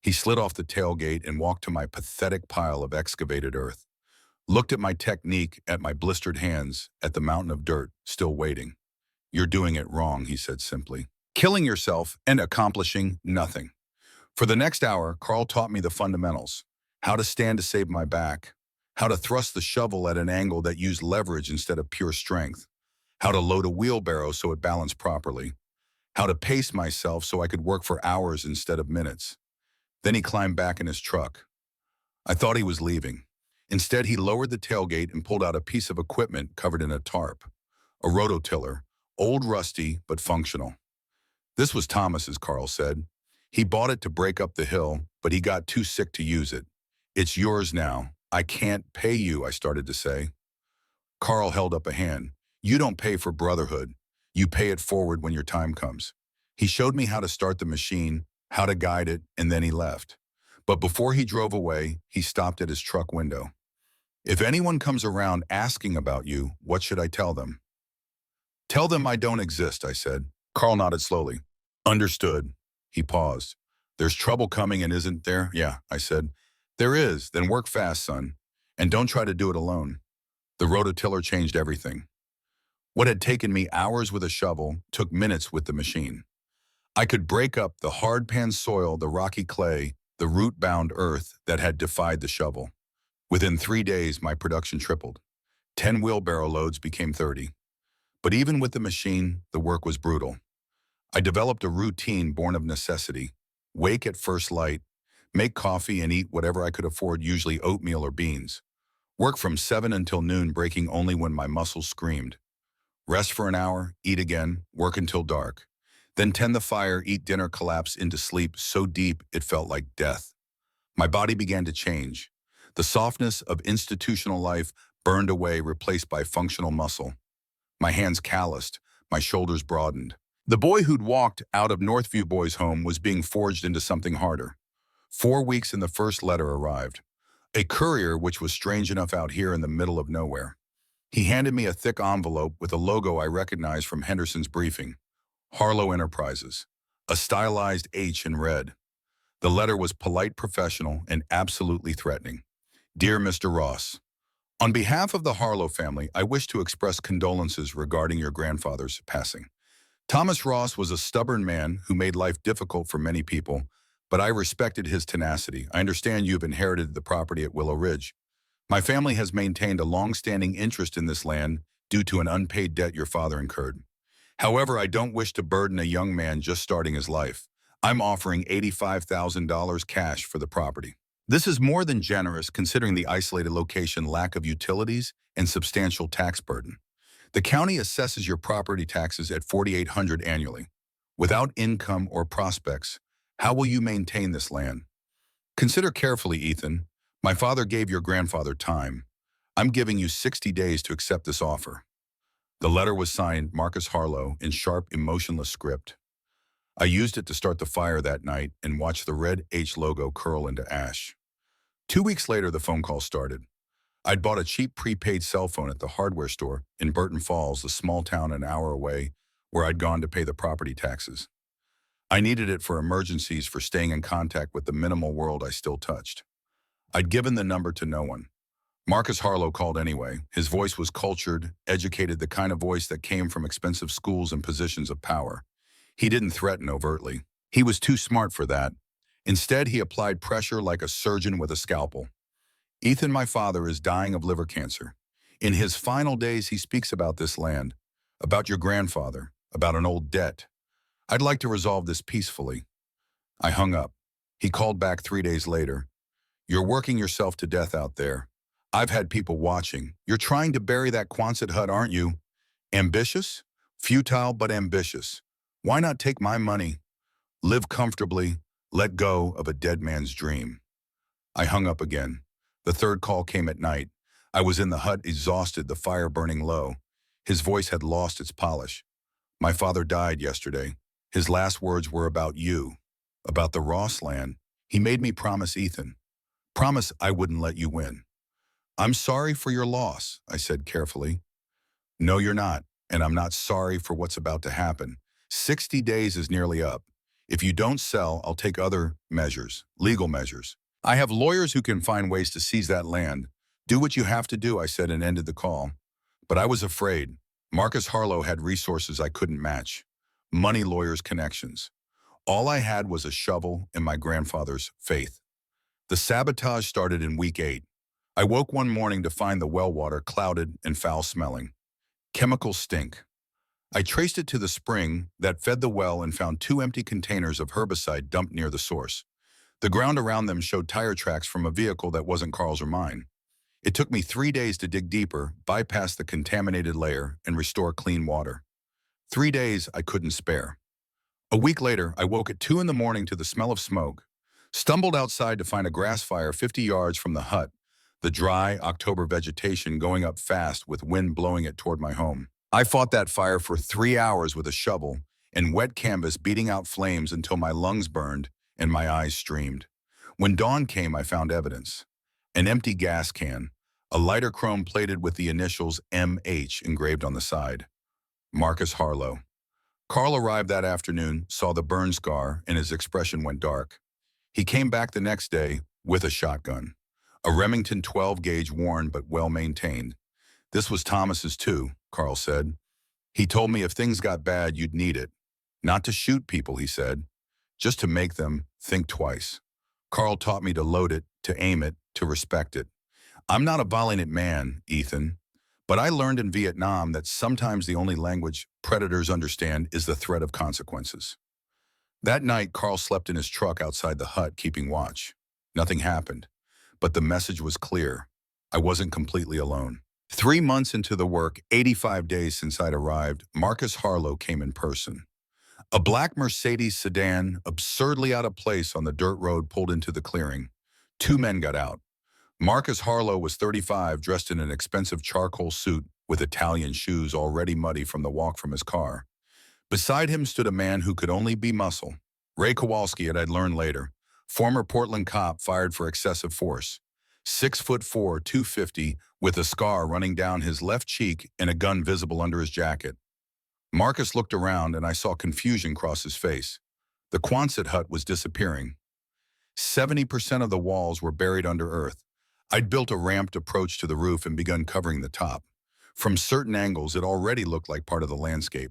He slid off the tailgate and walked to my pathetic pile of excavated earth. Looked at my technique, at my blistered hands, at the mountain of dirt, still waiting. "You're doing it wrong," he said simply. "Killing yourself and accomplishing nothing." For the next hour, Carl taught me the fundamentals. How to stand to save my back. How to thrust the shovel at an angle that used leverage instead of pure strength. How to load a wheelbarrow so it balanced properly. How to pace myself so I could work for hours instead of minutes. Then he climbed back in his truck. I thought he was leaving. Instead, he lowered the tailgate and pulled out a piece of equipment covered in a tarp. A rototiller, old, rusty, but functional. "This was Thomas's," Carl said. "He bought it to break up the hill, but he got too sick to use it. It's yours now." "I can't pay you," I started to say. Carl held up a hand. "You don't pay for brotherhood. You pay it forward when your time comes." He showed me how to start the machine, how to guide it, and then he left. But before he drove away, he stopped at his truck window. "If anyone comes around asking about you, what should I tell them?" "Tell them I don't exist," I said. Carl nodded slowly. "Understood." He paused. There's trouble coming and isn't there? Yeah, I said. There is. Then work fast, son. And don't try to do it alone. The rototiller changed everything. What had taken me hours with a shovel took minutes with the machine. I could break up the hard-pan soil, the rocky clay, the root-bound earth that had defied the shovel. Within 3 days, my production tripled. 10 wheelbarrow loads became 30. But even with the machine, the work was brutal. I developed a routine born of necessity. Wake at first light, make coffee and eat whatever I could afford, usually oatmeal or beans. Work from 7 until noon, breaking only when my muscles screamed. Rest for an hour, eat again, work until dark. Then tend the fire, eat dinner, collapse into sleep so deep it felt like death. My body began to change. The softness of institutional life burned away, replaced by functional muscle. My hands calloused, my shoulders broadened. The boy who'd walked out of Northview Boys' Home was being forged into something harder. 4 weeks and the first letter arrived. A courier which was strange enough out here in the middle of nowhere. He handed me a thick envelope with a logo I recognized from Henderson's briefing. Harlow Enterprises. A stylized H in red. The letter was polite, professional, and absolutely threatening. Dear Mr. Ross, on behalf of the Harlow family, I wish to express condolences regarding your grandfather's passing. Thomas Ross was a stubborn man who made life difficult for many people, but I respected his tenacity. I understand you've inherited the property at Willow Ridge. My family has maintained a long-standing interest in this land due to an unpaid debt your father incurred. However, I don't wish to burden a young man just starting his life. I'm offering $85,000 cash for the property. This is more than generous considering the isolated location, lack of utilities, and substantial tax burden. The county assesses your property taxes at $4,800 annually. Without income or prospects, how will you maintain this land? Consider carefully, Ethan. My father gave your grandfather time. I'm giving you 60 days to accept this offer. The letter was signed Marcus Harlow in sharp, emotionless script. I used it to start the fire that night and watch the red H logo curl into ash. 2 weeks later, the phone call started. I'd bought a cheap prepaid cell phone at the hardware store in Burton Falls, a small town an hour away, where I'd gone to pay the property taxes. I needed it for emergencies, for staying in contact with the minimal world I still touched. I'd given the number to no one. Marcus Harlow called anyway. His voice was cultured, educated, the kind of voice that came from expensive schools and positions of power. He didn't threaten overtly. He was too smart for that. Instead, he applied pressure like a surgeon with a scalpel. Ethan, my father, is dying of liver cancer. In his final days, he speaks about this land, about your grandfather, about an old debt. I'd like to resolve this peacefully. I hung up. He called back 3 days later. You're working yourself to death out there. I've had people watching. You're trying to bury that Quonset hut, aren't you? Ambitious? Futile but ambitious. Why not take my money? Live comfortably. Let go of a dead man's dream. I hung up again. The third call came at night. I was in the hut, exhausted, the fire burning low. His voice had lost its polish. My father died yesterday. His last words were about you, about the Ross land. He made me promise, Ethan. Promise I wouldn't let you win. I'm sorry for your loss, I said carefully. No, you're not, and I'm not sorry for what's about to happen. 60 days is nearly up. If you don't sell, I'll take other measures, legal measures. I have lawyers who can find ways to seize that land. Do what you have to do, I said, and ended the call. But I was afraid. Marcus Harlow had resources I couldn't match. Money, lawyers, connections. All I had was a shovel and my grandfather's faith. The sabotage started in week 8. I woke one morning to find the well water clouded and foul-smelling. Chemical stink. I traced it to the spring that fed the well and found 2 empty containers of herbicide dumped near the source. The ground around them showed tire tracks from a vehicle that wasn't Carl's or mine. It took me 3 days to dig deeper, bypass the contaminated layer, and restore clean water. 3 days I couldn't spare. A week later, I woke at 2 in the morning to the smell of smoke. Stumbled outside to find a grass fire 50 yards from the hut, the dry October vegetation going up fast with wind blowing it toward my home. I fought that fire for 3 hours with a shovel and wet canvas, beating out flames until my lungs burned and my eyes streamed. When dawn came, I found evidence. An empty gas can, a lighter chrome plated with the initials MH engraved on the side. Marcus Harlow. Carl arrived that afternoon, saw the burn scar, and his expression went dark. He came back the next day with a shotgun, a Remington 12-gauge worn but well-maintained. This was Thomas's too, Carl said. He told me if things got bad, you'd need it. Not to shoot people, he said, just to make them think twice. Carl taught me to load it, to aim it, to respect it. I'm not a violent man, Ethan, but I learned in Vietnam that sometimes the only language predators understand is the threat of consequences. That night, Carl slept in his truck outside the hut, keeping watch. Nothing happened, but the message was clear. I wasn't completely alone. 3 months into the work, 85 days since I'd arrived, Marcus Harlow came in person. A black Mercedes sedan, absurdly out of place on the dirt road, pulled into the clearing. Two men got out. Marcus Harlow was 35, dressed in an expensive charcoal suit with Italian shoes already muddy from the walk from his car. Beside him stood a man who could only be muscle. Ray Kowalski, I'd learned later, former Portland cop fired for excessive force. 6'4", 250, with a scar running down his left cheek and a gun visible under his jacket. Marcus looked around and I saw confusion cross his face. The Quonset hut was disappearing. 70% of the walls were buried under earth. I'd built a ramped approach to the roof and begun covering the top. From certain angles, it already looked like part of the landscape.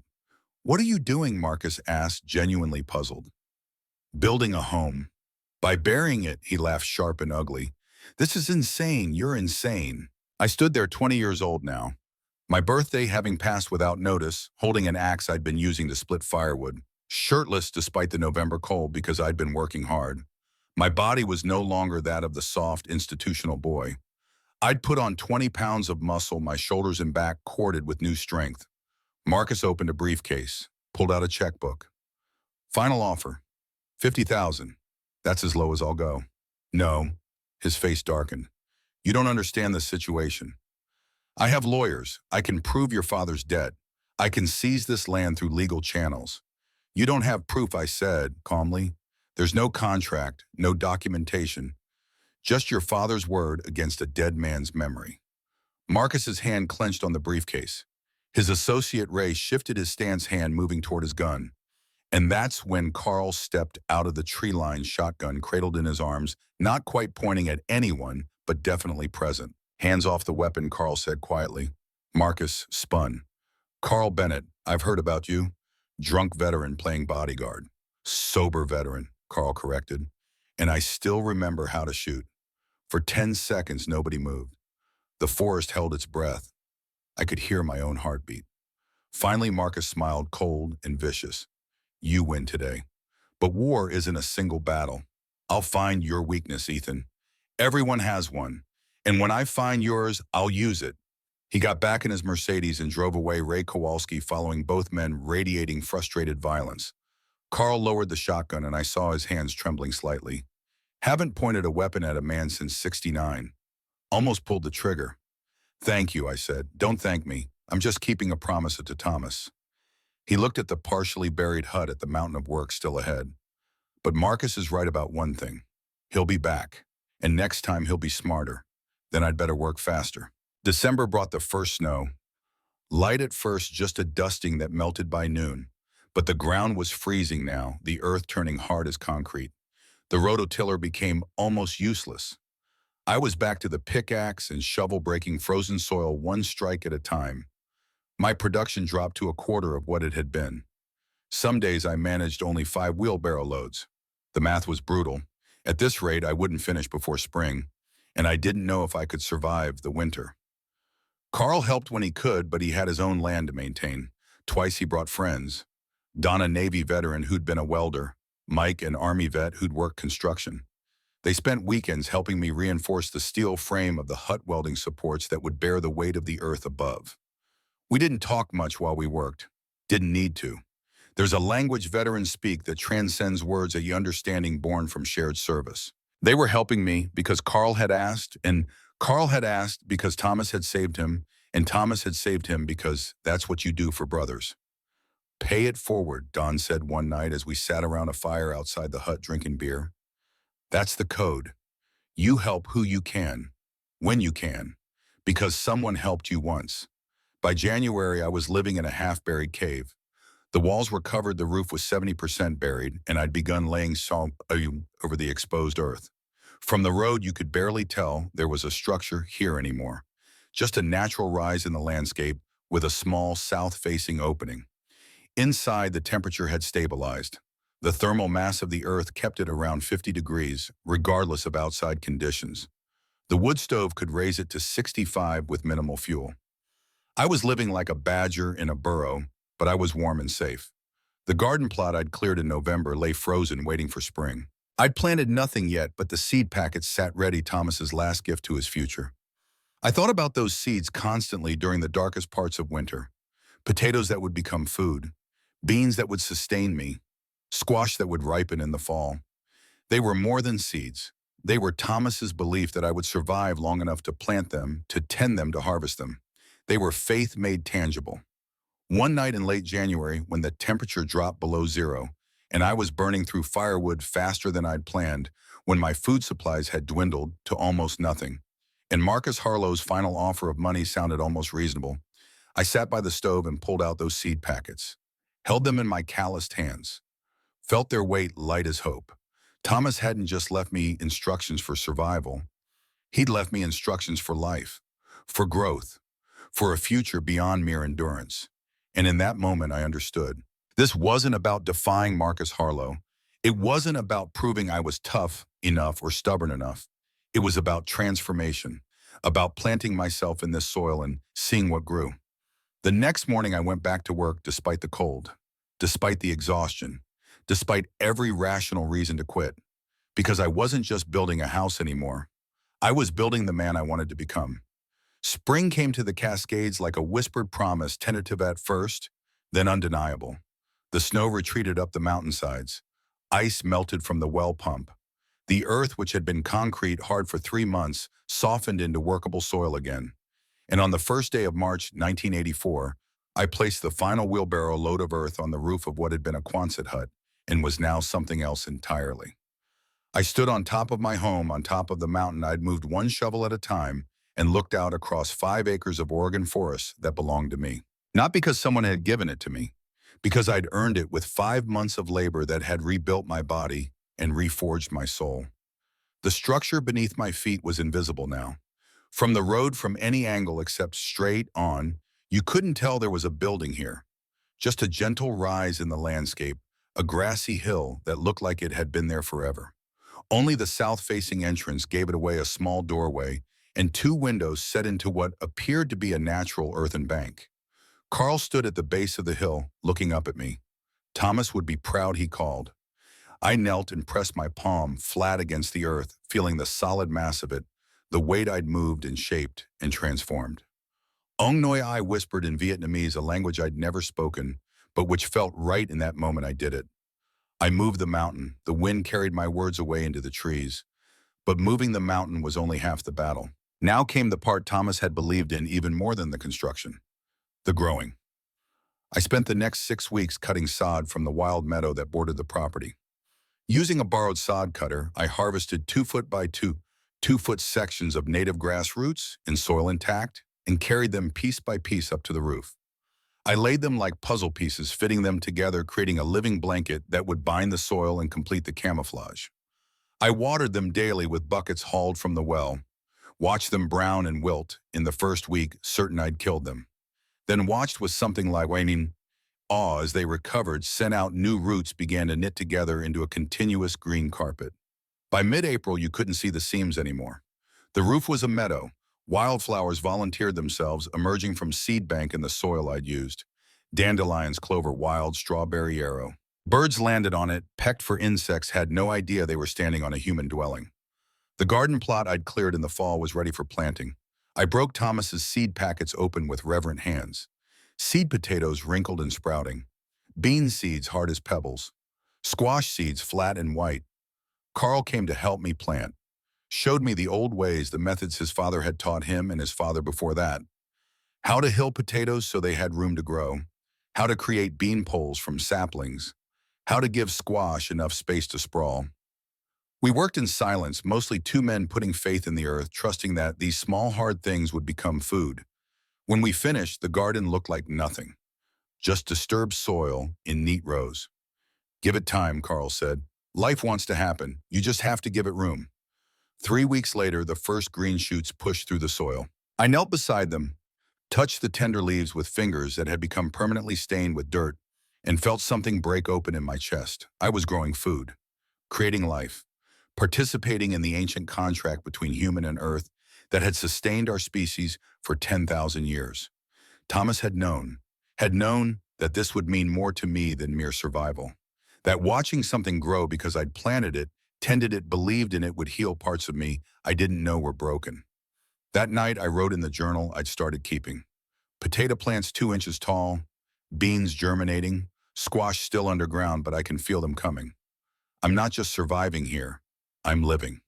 "What are you doing?" Marcus asked, genuinely puzzled. "Building a home." "By burying it," he laughed sharp and ugly. "This is insane. You're insane." I stood there 20 years old now. My birthday having passed without notice, holding an axe I'd been using to split firewood. Shirtless despite the November cold because I'd been working hard. My body was no longer that of the soft, institutional boy. I'd put on 20 pounds of muscle, my shoulders and back corded with new strength. Marcus opened a briefcase, pulled out a checkbook. "Final offer, 50,000. That's as low as I'll go." "No." His face darkened. "You don't understand the situation. I have lawyers. I can prove your father's debt. I can seize this land through legal channels." "You don't have proof," I said, calmly. "There's no contract, no documentation. Just your father's word against a dead man's memory." Marcus's hand clenched on the briefcase. His associate Ray shifted his stance, hand moving toward his gun. And that's when Carl stepped out of the tree-lined shotgun cradled in his arms, not quite pointing at anyone, but definitely present. "Hands off the weapon," Carl said quietly. Marcus spun. "Carl Bennett, I've heard about you. Drunk veteran playing bodyguard." "Sober veteran," Carl corrected. "And I still remember how to shoot." For 10 seconds, nobody moved. The forest held its breath. I could hear my own heartbeat. Finally, Marcus smiled, cold and vicious. "You win today. But war isn't a single battle. I'll find your weakness, Ethan. Everyone has one. And when I find yours, I'll use it." He got back in his Mercedes and drove away, Ray Kowalski following, both men radiating frustrated violence. Carl lowered the shotgun and I saw his hands trembling slightly. "Haven't pointed a weapon at a man since '69. Almost pulled the trigger." "Thank you," I said. "Don't thank me. I'm just keeping a promise to Thomas." He looked at the partially buried hut, at the mountain of work still ahead. "But Marcus is right about one thing. He'll be back. And next time he'll be smarter. Then I'd better work faster." December brought the first snow. Light at first, just a dusting that melted by noon. But the ground was freezing now, the earth turning hard as concrete. The rototiller became almost useless. I was back to the pickaxe and shovel, breaking frozen soil one strike at a time. My production dropped to a quarter of what it had been. Some days I managed only 5 wheelbarrow loads. The math was brutal. At this rate, I wouldn't finish before spring, and I didn't know if I could survive the winter. Carl helped when he could, but he had his own land to maintain. Twice he brought friends. Don, a Navy veteran who'd been a welder. Mike, an Army vet who'd worked construction. They spent weekends helping me reinforce the steel frame of the hut welding supports that would bear the weight of the earth above. We didn't talk much while we worked. Didn't need to. There's a language veterans speak that transcends words, a understanding born from shared service. They were helping me because Carl had asked, and Carl had asked because Thomas had saved him, and Thomas had saved him because that's what you do for brothers. "Pay it forward," Don said one night as we sat around a fire outside the hut drinking beer. "That's the code. You help who you can, when you can, because someone helped you once." By January, I was living in a half-buried cave. The walls were covered, the roof was 70% buried, and I'd begun laying salt over the exposed earth. From the road, you could barely tell there was a structure here anymore. Just a natural rise in the landscape with a small south-facing opening. Inside, the temperature had stabilized. The thermal mass of the earth kept it around 50 degrees, regardless of outside conditions. The wood stove could raise it to 65 with minimal fuel. I was living like a badger in a burrow, but I was warm and safe. The garden plot I'd cleared in November lay frozen, waiting for spring. I'd planted nothing yet, but the seed packets sat ready, Thomas's last gift to his future. I thought about those seeds constantly during the darkest parts of winter. Potatoes that would become food, beans that would sustain me, squash that would ripen in the fall. They were more than seeds. They were Thomas's belief that I would survive long enough to plant them, to tend them, to harvest them. They were faith made tangible. One night in late January, when the temperature dropped below zero, and I was burning through firewood faster than I'd planned, when my food supplies had dwindled to almost nothing, and Marcus Harlow's final offer of money sounded almost reasonable, I sat by the stove and pulled out those seed packets, held them in my calloused hands, felt their weight light as hope. Thomas hadn't just left me instructions for survival. He'd left me instructions for life, for growth, for a future beyond mere endurance. And in that moment, I understood. This wasn't about defying Marcus Harlow. It wasn't about proving I was tough enough or stubborn enough. It was about transformation, about planting myself in this soil and seeing what grew. The next morning, I went back to work despite the cold, despite the exhaustion, despite every rational reason to quit. Because I wasn't just building a house anymore. I was building the man I wanted to become. Spring came to the Cascades like a whispered promise, tentative at first, then undeniable. The snow retreated up the mountainsides. Ice melted from the well pump. The earth, which had been concrete hard for 3 months, softened into workable soil again. And on the first day of March 1984, I placed the final wheelbarrow load of earth on the roof of what had been a Quonset hut and was now something else entirely. I stood on top of my home, on top of the mountain I'd moved one shovel at a time, and looked out across 5 acres of Oregon forest that belonged to me. Not because someone had given it to me, because I'd earned it with 5 months of labor that had rebuilt my body and reforged my soul. The structure beneath my feet was invisible now. From the road, from any angle except straight on, you couldn't tell there was a building here. Just a gentle rise in the landscape, a grassy hill that looked like it had been there forever. Only the south-facing entrance gave it away, a small doorway, and 2 windows set into what appeared to be a natural earthen bank. Carl stood at the base of the hill, looking up at me. Thomas would be proud, he called. I knelt and pressed my palm flat against the earth, feeling the solid mass of it, the weight I'd moved and shaped and transformed. Ong Noi I whispered in Vietnamese, a language I'd never spoken, but which felt right in that moment I did it. I moved the mountain. The wind carried my words away into the trees. But moving the mountain was only half the battle. Now came the part Thomas had believed in even more than the construction, the growing. I spent the next 6 weeks cutting sod from the wild meadow that bordered the property. Using a borrowed sod cutter, I harvested 2-foot by 2-foot sections of native grass roots in soil intact and carried them piece by piece up to the roof. I laid them like puzzle pieces, fitting them together, creating a living blanket that would bind the soil and complete the camouflage. I watered them daily with buckets hauled from the well, watched them brown and wilt in the first week, certain I'd killed them. Then watched with something like waning awe as they recovered, sent out new roots, began to knit together into a continuous green carpet. By mid-April, you couldn't see the seams anymore. The roof was a meadow. Wildflowers volunteered themselves, emerging from seed bank in the soil I'd used. Dandelions, clover, wild strawberry yarrow. Birds landed on it, pecked for insects, had no idea they were standing on a human dwelling. The garden plot I'd cleared in the fall was ready for planting. I broke Thomas's seed packets open with reverent hands. Seed potatoes wrinkled and sprouting. Bean seeds hard as pebbles. Squash seeds flat and white. Carl came to help me plant. Showed me the old ways, the methods his father had taught him and his father before that. How to hill potatoes so they had room to grow. How to create bean poles from saplings. How to give squash enough space to sprawl. We worked in silence, mostly 2 men putting faith in the earth, trusting that these small, hard things would become food. When we finished, the garden looked like nothing. just disturbed soil in neat rows. Give it time, Carl said. Life wants to happen. You just have to give it room. 3 weeks later, the first green shoots pushed through the soil. I knelt beside them, touched the tender leaves with fingers that had become permanently stained with dirt, and felt something break open in my chest. I was growing food, creating life, participating in the ancient contract between human and earth that had sustained our species for 10,000 years. Thomas had known that this would mean more to me than mere survival. That watching something grow because I'd planted it, tended it, believed in it would heal parts of me I didn't know were broken. That night, I wrote in the journal I'd started keeping. Potato plants 2 inches tall, beans germinating, squash still underground, but I can feel them coming. I'm not just surviving here, I'm living.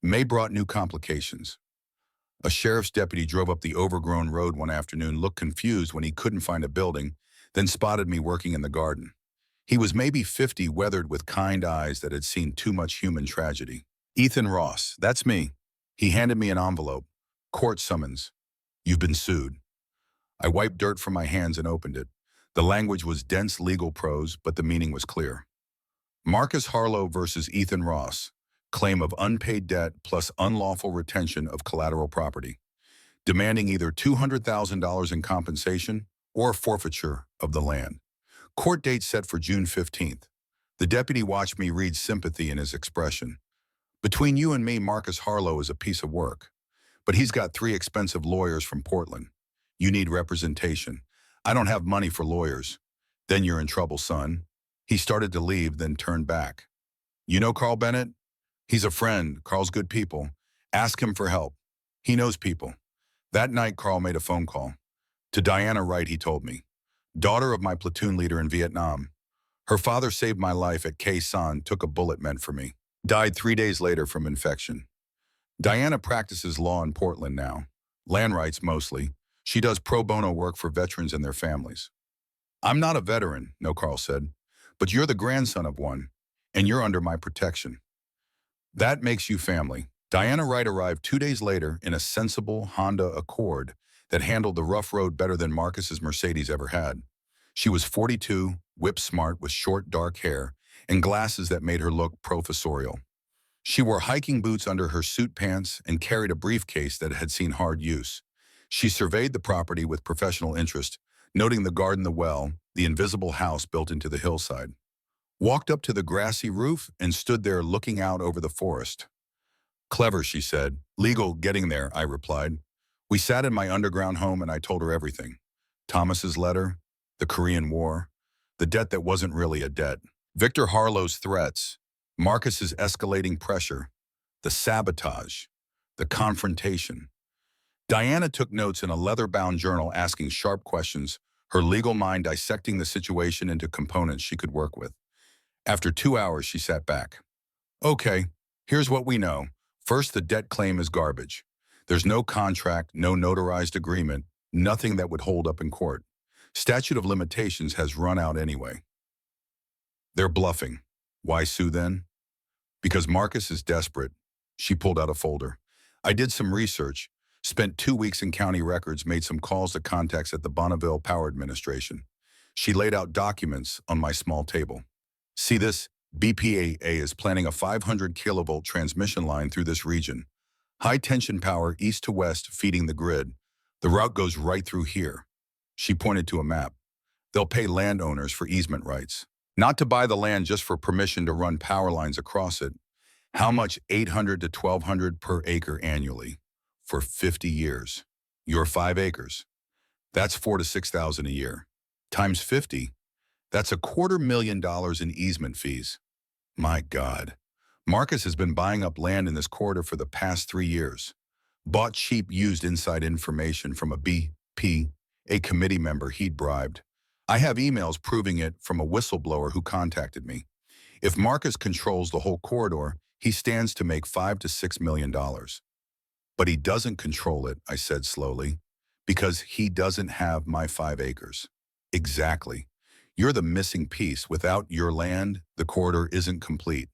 May brought new complications. A sheriff's deputy drove up the overgrown road one afternoon, looked confused when he couldn't find a building, then spotted me working in the garden. He was maybe 50, weathered with kind eyes that had seen too much human tragedy. Ethan Ross, that's me. He handed me an envelope. Court summons. You've been sued. I wiped dirt from my hands and opened it. The language was dense legal prose, but the meaning was clear. Marcus Harlow versus Ethan Ross. Claim of unpaid debt plus unlawful retention of collateral property. Demanding either $200,000 in compensation or forfeiture of the land. Court date set for June 15th. The deputy watched me read sympathy in his expression. Between you and me, Marcus Harlow is a piece of work. But he's got 3 expensive lawyers from Portland. You need representation. I don't have money for lawyers. Then you're in trouble, son. He started to leave, then turned back. You know Carl Bennett? He's a friend. Carl's good people. Ask him for help. He knows people. That night, Carl made a phone call. To Diana Wright, he told me. Daughter of my platoon leader in Vietnam. Her father saved my life at Khe Sanh, took a bullet meant for me. Died 3 days later from infection. Diana practices law in Portland now. Land rights mostly. She does pro bono work for veterans and their families. I'm not a veteran, no, Carl said, but you're the grandson of one, and you're under my protection. That makes you family. Diana Wright arrived 2 days later in a sensible Honda Accord that handled the rough road better than Marcus's Mercedes ever had. She was 42, whip smart with short dark hair and glasses that made her look professorial. She wore hiking boots under her suit pants and carried a briefcase that had seen hard use. She surveyed the property with professional interest, noting the garden, the well, the invisible house built into the hillside. Walked up to the grassy roof and stood there looking out over the forest. Clever, she said. Legal getting there, I replied. We sat in my underground home and I told her everything. Thomas's letter, the Korean War, the debt that wasn't really a debt, Victor Harlow's threats, Marcus's escalating pressure, the sabotage, the confrontation. Diana took notes in a leather-bound journal asking sharp questions, her legal mind dissecting the situation into components she could work with. After 2 hours, she sat back. Okay, here's what we know. First, the debt claim is garbage. There's no contract, no notarized agreement, nothing that would hold up in court. Statute of limitations has run out anyway. They're bluffing. Why sue then? Because Marcus is desperate. She pulled out a folder. I did some research, spent 2 weeks in county records, made some calls to contacts at the Bonneville Power Administration. She laid out documents on my small table. See this? BPAA is planning a 500 kilovolt transmission line through this region. High tension power east to west feeding the grid. The route goes right through here. She pointed to a map. They'll pay landowners for easement rights. Not to buy the land, just for permission to run power lines across it. How much? $800 to $1,200 per acre annually. For 50 years. Your 5 acres. That's $4,000 to $6,000 a year. Times 50. That's $250,000 in easement fees. My God. Marcus has been buying up land in this corridor for the past 3 years. Bought cheap used inside information from a BP, a committee member he'd bribed. I have emails proving it from a whistleblower who contacted me. If Marcus controls the whole corridor, he stands to make $5 to $6 million. But he doesn't control it, I said slowly, because he doesn't have my 5 acres. Exactly. You're the missing piece. Without your land, the corridor isn't complete.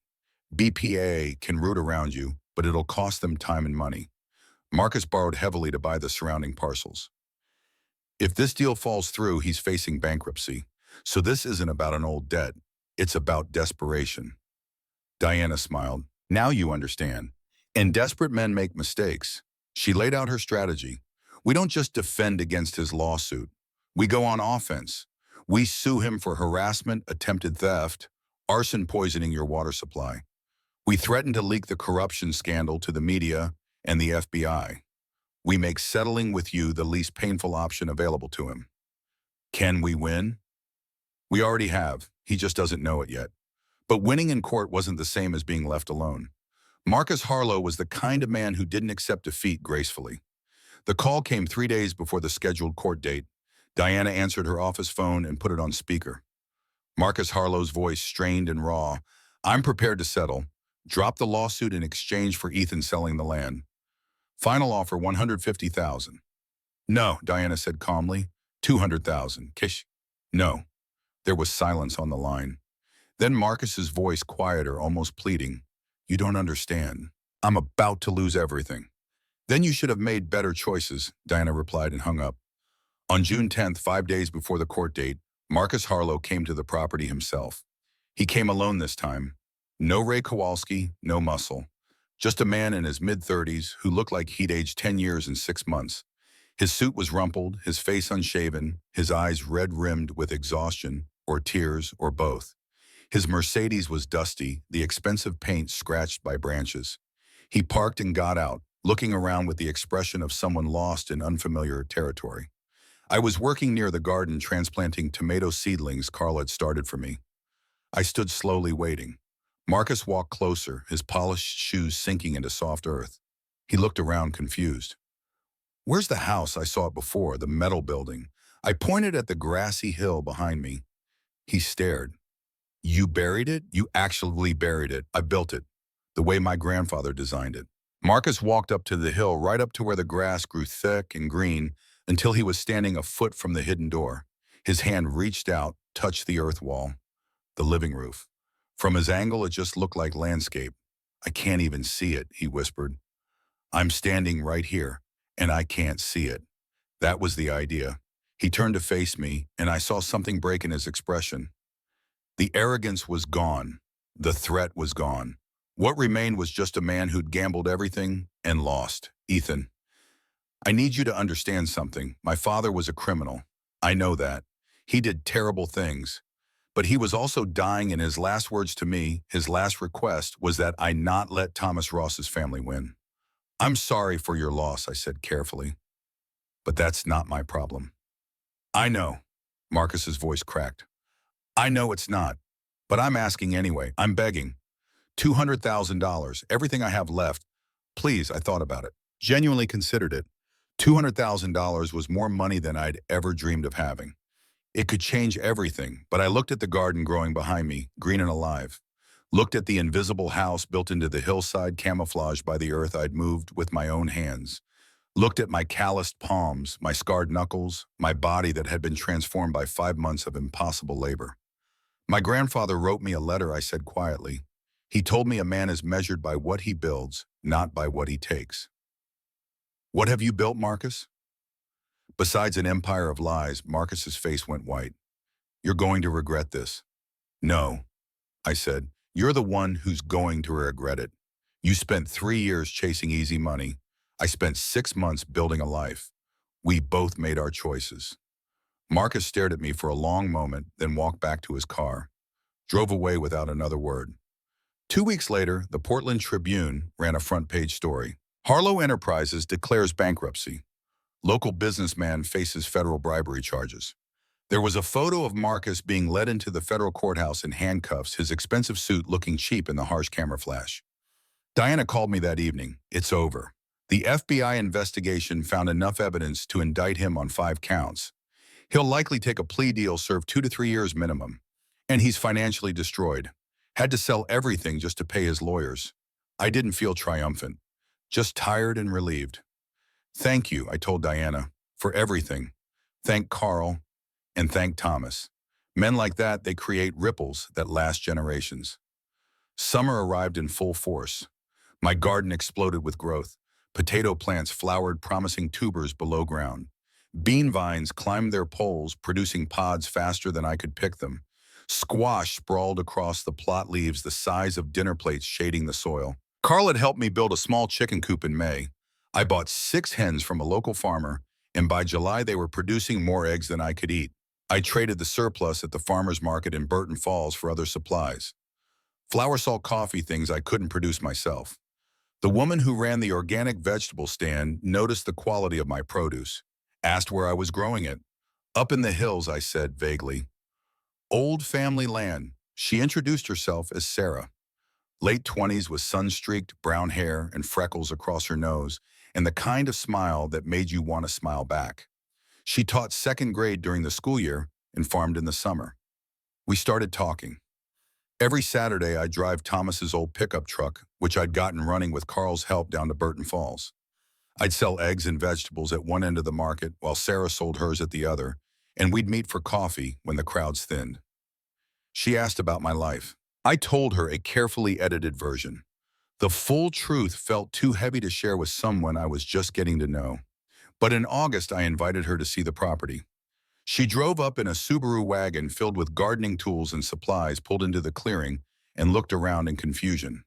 BPA can root around you, but it'll cost them time and money. Marcus borrowed heavily to buy the surrounding parcels. If this deal falls through, he's facing bankruptcy. So this isn't about an old debt. It's about desperation. Diana smiled. Now you understand. And desperate men make mistakes. She laid out her strategy. We don't just defend against his lawsuit. We go on offense. We sue him for harassment, attempted theft, arson poisoning your water supply. We threaten to leak the corruption scandal to the media and the FBI. We make settling with you the least painful option available to him. Can we win? We already have. He just doesn't know it yet. But winning in court wasn't the same as being left alone. Marcus Harlow was the kind of man who didn't accept defeat gracefully. The call came 3 days before the scheduled court date. Diana answered her office phone and put it on speaker. Marcus Harlow's voice strained and raw. I'm prepared to settle. Drop the lawsuit in exchange for Ethan selling the land. Final offer, $150,000. No, Diana said calmly. $200,000. Kish. No. There was silence on the line. Then Marcus's voice quieter, almost pleading. You don't understand. I'm about to lose everything. Then you should have made better choices, Diana replied and hung up. On June 10th, 5 days before the court date, Marcus Harlow came to the property himself. He came alone this time. No Ray Kowalski, no muscle. Just a man in his mid-30s who looked like he'd aged 10 years and 6 months. His suit was rumpled, his face unshaven, his eyes red-rimmed with exhaustion, or tears, or both. His Mercedes was dusty, the expensive paint scratched by branches. He parked and got out, looking around with the expression of someone lost in unfamiliar territory. I was working near the garden transplanting tomato seedlings Carl had started for me. I stood slowly waiting. Marcus walked closer, his polished shoes sinking into soft earth. He looked around confused. Where's the house? I saw it before, the metal building. I pointed at the grassy hill behind me. He stared. You buried it? You actually buried it. I built it, the way my grandfather designed it. Marcus walked up to the hill, right up to where the grass grew thick and green, until he was standing a foot from the hidden door. His hand reached out, touched the earth wall, the living roof. From his angle, it just looked like landscape. I can't even see it, he whispered. I'm standing right here, and I can't see it. That was the idea. He turned to face me, and I saw something break in his expression. The arrogance was gone. The threat was gone. What remained was just a man who'd gambled everything and lost. Ethan, I need you to understand something. My father was a criminal. I know that. He did terrible things. But he was also dying, and his last words to me, his last request, was that I not let Thomas Ross's family win. I'm sorry for your loss, I said carefully. But that's not my problem. I know. Marcus's voice cracked. I know it's not. But I'm asking anyway. I'm begging. $200,000, everything I have left. Please, I thought about it. Genuinely considered it. $200,000 was more money than I'd ever dreamed of having. It could change everything, but I looked at the garden growing behind me, green and alive. Looked at the invisible house built into the hillside, camouflaged by the earth I'd moved with my own hands. Looked at my calloused palms, my scarred knuckles, my body that had been transformed by 5 months of impossible labor. My grandfather wrote me a letter, I said quietly. He told me a man is measured by what he builds, not by what he takes. What have you built, Marcus? Besides an empire of lies, Marcus's face went white. You're going to regret this. No, I said. You're the one who's going to regret it. You spent 3 years chasing easy money. I spent 6 months building a life. We both made our choices. Marcus stared at me for a long moment, then walked back to his car. Drove away without another word. 2 weeks later, the Portland Tribune ran a front-page story. Harlow Enterprises declares bankruptcy. Local businessman faces federal bribery charges. There was a photo of Marcus being led into the federal courthouse in handcuffs, his expensive suit looking cheap in the harsh camera flash. Diana called me that evening. It's over. The FBI investigation found enough evidence to indict him on 5 counts. He'll likely take a plea deal, serve 2 to 3 years minimum. And he's financially destroyed. Had to sell everything just to pay his lawyers. I didn't feel triumphant, just tired and relieved. Thank you, I told Diana, for everything. Thank Carl, and thank Thomas. Men like that, they create ripples that last generations. Summer arrived in full force. My garden exploded with growth. Potato plants flowered, promising tubers below ground. Bean vines climbed their poles, producing pods faster than I could pick them. Squash sprawled across the plot leaves the size of dinner plates shading the soil. Carl had helped me build a small chicken coop in May. I bought 6 hens from a local farmer, and by July they were producing more eggs than I could eat. I traded the surplus at the farmer's market in Burton Falls for other supplies. Flour, salt, coffee, things I couldn't produce myself. The woman who ran the organic vegetable stand noticed the quality of my produce, asked where I was growing it. Up in the hills, I said vaguely. Old family land. She introduced herself as Sarah. Late 20s with sun-streaked brown hair and freckles across her nose, and the kind of smile that made you want to smile back. She taught second grade during the school year and farmed in the summer. We started talking. Every Saturday, I'd drive Thomas's old pickup truck, which I'd gotten running with Carl's help down to Burton Falls. I'd sell eggs and vegetables at one end of the market while Sarah sold hers at the other, and we'd meet for coffee when the crowds thinned. She asked about my life. I told her a carefully edited version. The full truth felt too heavy to share with someone I was just getting to know. But in August, I invited her to see the property. She drove up in a Subaru wagon filled with gardening tools and supplies, pulled into the clearing, and looked around in confusion.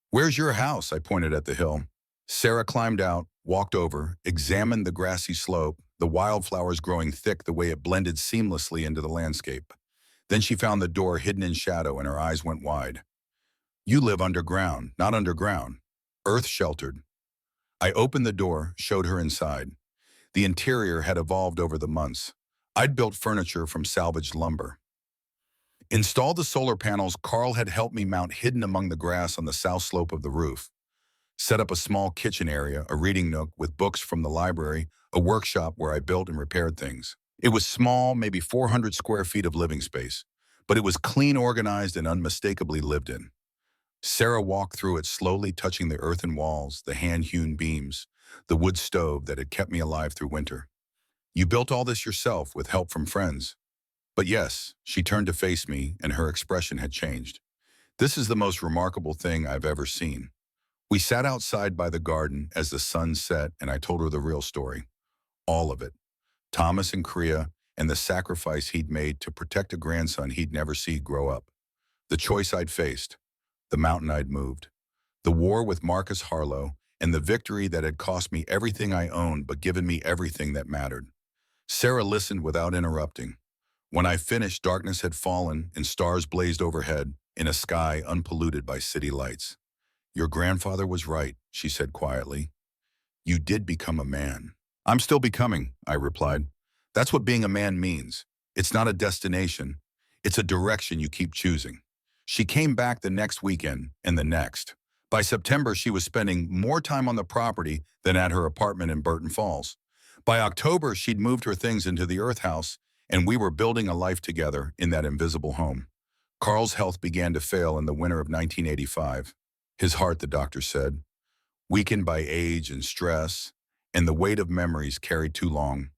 "Where's your house?" I pointed at the hill. Sarah climbed out, walked over, examined the grassy slope, the wildflowers growing thick the way it blended seamlessly into the landscape. Then she found the door hidden in shadow and her eyes went wide. "You live underground, not underground. Earth sheltered." I opened the door, showed her inside. The interior had evolved over the months. I'd built furniture from salvaged lumber. Installed the solar panels Carl had helped me mount hidden among the grass on the south slope of the roof. Set up a small kitchen area, a reading nook with books from the library, a workshop where I built and repaired things. It was small, maybe 400 square feet of living space, but it was clean, organized, and unmistakably lived in. Sarah walked through it slowly, touching the earthen walls, the hand-hewn beams, the wood stove that had kept me alive through winter. "You built all this yourself with help from friends." But yes, she turned to face me and her expression had changed. "This is the most remarkable thing I've ever seen." We sat outside by the garden as the sun set and I told her the real story. All of it. Thomas and Kriya and the sacrifice he'd made to protect a grandson he'd never see grow up. The choice I'd faced. The mountain I'd moved. The war with Marcus Harlow and the victory that had cost me everything I owned but given me everything that mattered. Sarah listened without interrupting. When I finished, darkness had fallen and stars blazed overhead in a sky unpolluted by city lights. "Your grandfather was right," she said quietly. "You did become a man." "I'm still becoming," I replied. "That's what being a man means. It's not a destination. It's a direction you keep choosing." She came back the next weekend and the next. By September, she was spending more time on the property than at her apartment in Burton Falls. By October, she'd moved her things into the Earth House, and we were building a life together in that invisible home. Carl's health began to fail in the winter of 1985. His heart, the doctor said, weakened by age and stress, and the weight of memories carried too long.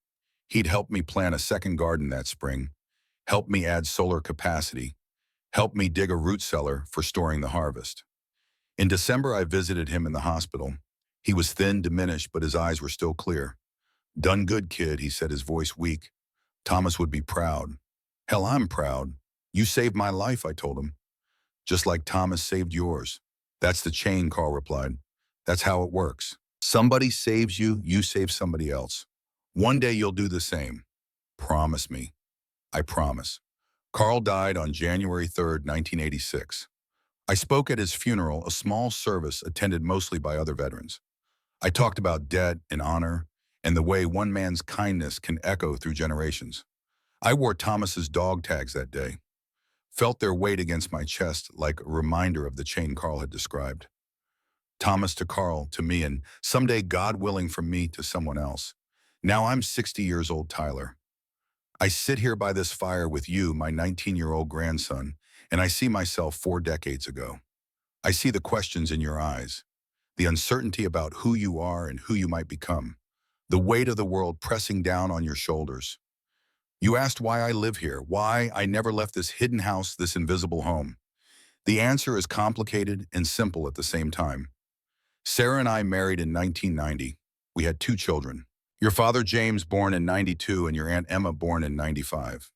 He'd helped me plant a second garden that spring, helped me add solar capacity, helped me dig a root cellar for storing the harvest. In December, I visited him in the hospital. He was thin, diminished, but his eyes were still clear. "Done good, kid," he said, his voice weak. "Thomas would be proud." "Hell, I'm proud. You saved my life," I told him. "Just like Thomas saved yours." "That's the chain," Carl replied. "That's how it works. Somebody saves you, you save somebody else. One day you'll do the same. Promise me." "I promise." Carl died on January 3rd, 1986. I spoke at his funeral, a small service attended mostly by other veterans. I talked about debt and honor and the way one man's kindness can echo through generations. I wore Thomas's dog tags that day, felt their weight against my chest like a reminder of the chain Carl had described. Thomas to Carl, to me, and someday, God willing, from me to someone else. Now I'm 60 years old, Tyler. I sit here by this fire with you, my 19-year-old grandson, and I see myself 4 decades ago. I see the questions in your eyes, the uncertainty about who you are and who you might become, the weight of the world pressing down on your shoulders. You asked why I live here, why I never left this hidden house, this invisible home. The answer is complicated and simple at the same time. Sarah and I married in 1990. We had 2 children. Your father James born in 92 and your Aunt Emma born in 95.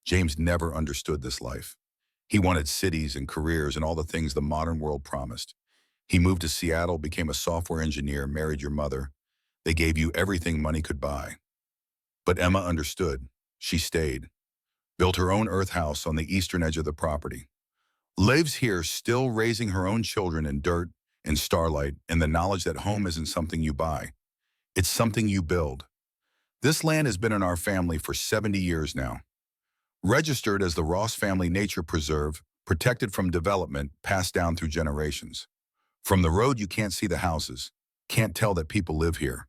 James never understood this life. He wanted cities and careers and all the things the modern world promised. He moved to Seattle, became a software engineer, married your mother. They gave you everything money could buy. But Emma understood. She stayed, built her own earth house on the eastern edge of the property. Lives here still raising her own children in dirt and starlight and the knowledge that home isn't something you buy. It's something you build. This land has been in our family for 70 years now. Registered as the Ross Family Nature Preserve, protected from development, passed down through generations. From the road you can't see the houses, can't tell that people live here.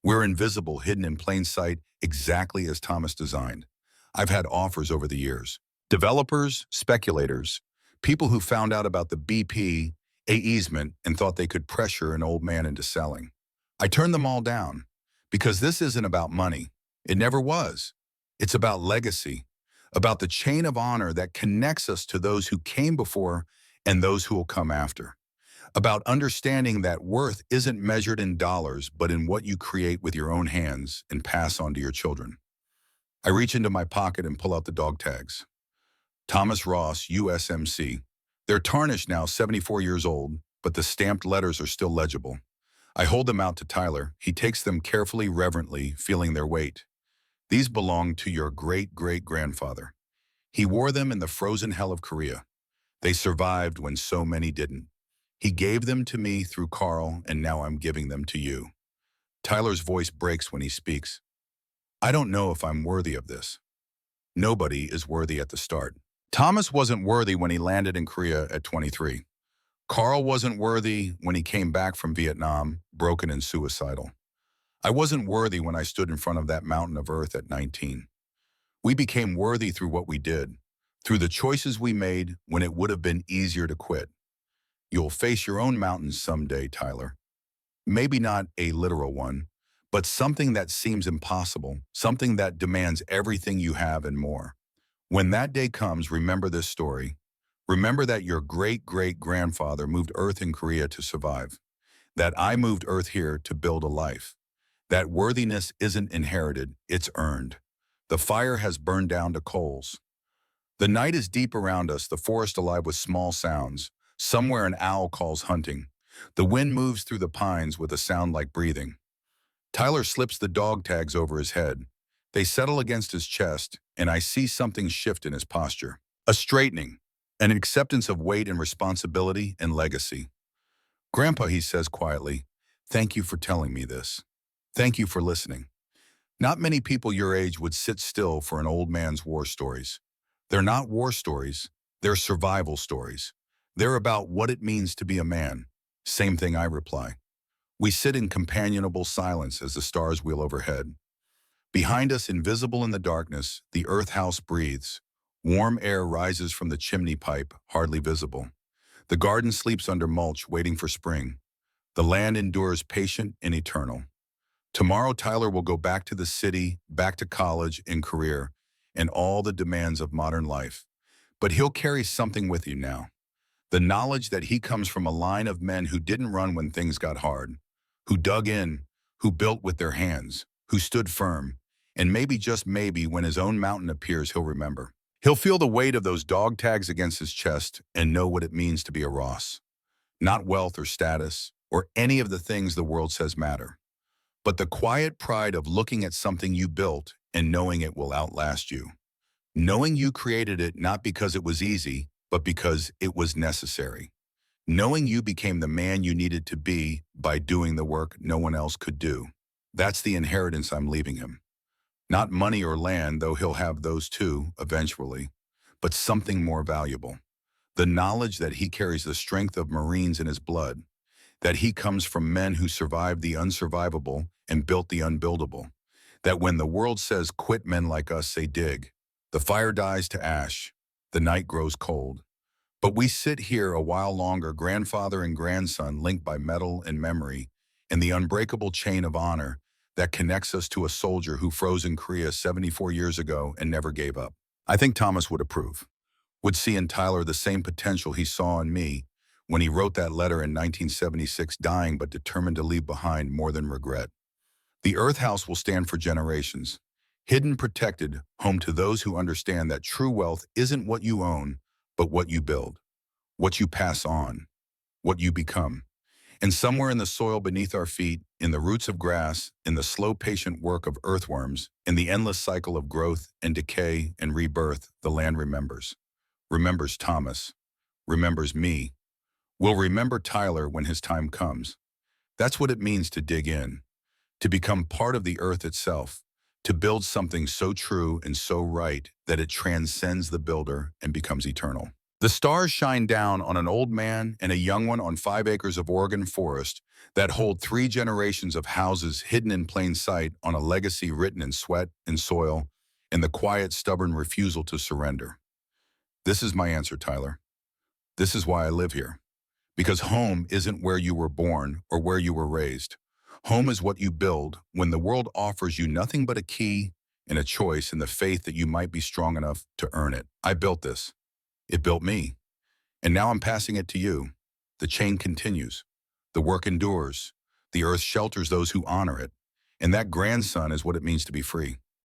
We're invisible, hidden in plain sight, exactly as Thomas designed. I've had offers over the years. Developers, speculators, people who found out about the BP, easement, and thought they could pressure an old man into selling. I turned them all down, because this isn't about money. It never was. It's about legacy, about the chain of honor that connects us to those who came before and those who will come after. About understanding that worth isn't measured in dollars, but in what you create with your own hands and pass on to your children. I reach into my pocket and pull out the dog tags. Thomas Ross, USMC. They're tarnished now, 74 years old, but the stamped letters are still legible. I hold them out to Tyler. He takes them carefully, reverently, feeling their weight. These belong to your great-great-grandfather. He wore them in the frozen hell of Korea. They survived when so many didn't. He gave them to me through Carl, and now I'm giving them to you. Tyler's voice breaks when he speaks. I don't know if I'm worthy of this. Nobody is worthy at the start. Thomas wasn't worthy when he landed in Korea at 23. Carl wasn't worthy when he came back from Vietnam, broken and suicidal. I wasn't worthy when I stood in front of that mountain of earth at 19. We became worthy through what we did, through the choices we made when it would have been easier to quit. You'll face your own mountains someday, Tyler. Maybe not a literal one, but something that seems impossible, something that demands everything you have and more. When that day comes, remember this story. Remember that your great-great-grandfather moved Earth in Korea to survive, that I moved Earth here to build a life, that worthiness isn't inherited, it's earned. The fire has burned down to coals. The night is deep around us, the forest alive with small sounds. Somewhere an owl calls hunting. The wind moves through the pines with a sound like breathing. Tyler slips the dog tags over his head. They settle against his chest, and I see something shift in his posture. A straightening, an acceptance of weight and responsibility and legacy. Grandpa, he says quietly, thank you for telling me this. Thank you for listening. Not many people your age would sit still for an old man's war stories. They're not war stories, they're survival stories. They're about what it means to be a man. Same thing, I reply. We sit in companionable silence as the stars wheel overhead. Behind us, invisible in the darkness, the earth house breathes. Warm air rises from the chimney pipe, hardly visible. The garden sleeps under mulch, waiting for spring. The land endures, patient and eternal. Tomorrow, Tyler will go back to the city, back to college and career, and all the demands of modern life. But he'll carry something with you now. The knowledge that he comes from a line of men who didn't run when things got hard, who dug in, who built with their hands, who stood firm, and maybe, just maybe, when his own mountain appears, he'll remember. He'll feel the weight of those dog tags against his chest and know what it means to be a Ross. Not wealth or status, or any of the things the world says matter, but the quiet pride of looking at something you built and knowing it will outlast you. Knowing you created it not because it was easy, but because it was necessary. Knowing you became the man you needed to be by doing the work no one else could do. That's the inheritance I'm leaving him. Not money or land, though he'll have those too, eventually, but something more valuable. The knowledge that he carries the strength of Marines in his blood, that he comes from men who survived the unsurvivable and built the unbuildable, that when the world says quit, men like us say dig. The fire dies to ash, the night grows cold. But we sit here a while longer, grandfather and grandson linked by metal and memory, and the unbreakable chain of honor that connects us to a soldier who froze in Korea 74 years ago and never gave up. I think Thomas would approve, would see in Tyler the same potential he saw in me when he wrote that letter in 1976, dying but determined to leave behind more than regret. The Earth House will stand for generations. Hidden, protected, home to those who understand that true wealth isn't what you own, but what you build, what you pass on, what you become. And somewhere in the soil beneath our feet, in the roots of grass, in the slow, patient work of earthworms, in the endless cycle of growth and decay and rebirth, the land remembers. Remembers Thomas. Remembers me. Will remember Tyler when his time comes. That's what it means to dig in, to become part of the earth itself, to build something so true and so right that it transcends the builder and becomes eternal. The stars shine down on an old man and a young one on 5 acres of Oregon forest that hold 3 generations of houses hidden in plain sight on a legacy written in sweat and soil and the quiet, stubborn refusal to surrender. This is my answer, Tyler. This is why I live here. Because home isn't where you were born or where you were raised. Home is what you build when the world offers you nothing but a key and a choice and the faith that you might be strong enough to earn it. I built this. It built me. And now I'm passing it to you. The chain continues. The work endures. The earth shelters those who honor it. And that grandson is what it means to be free.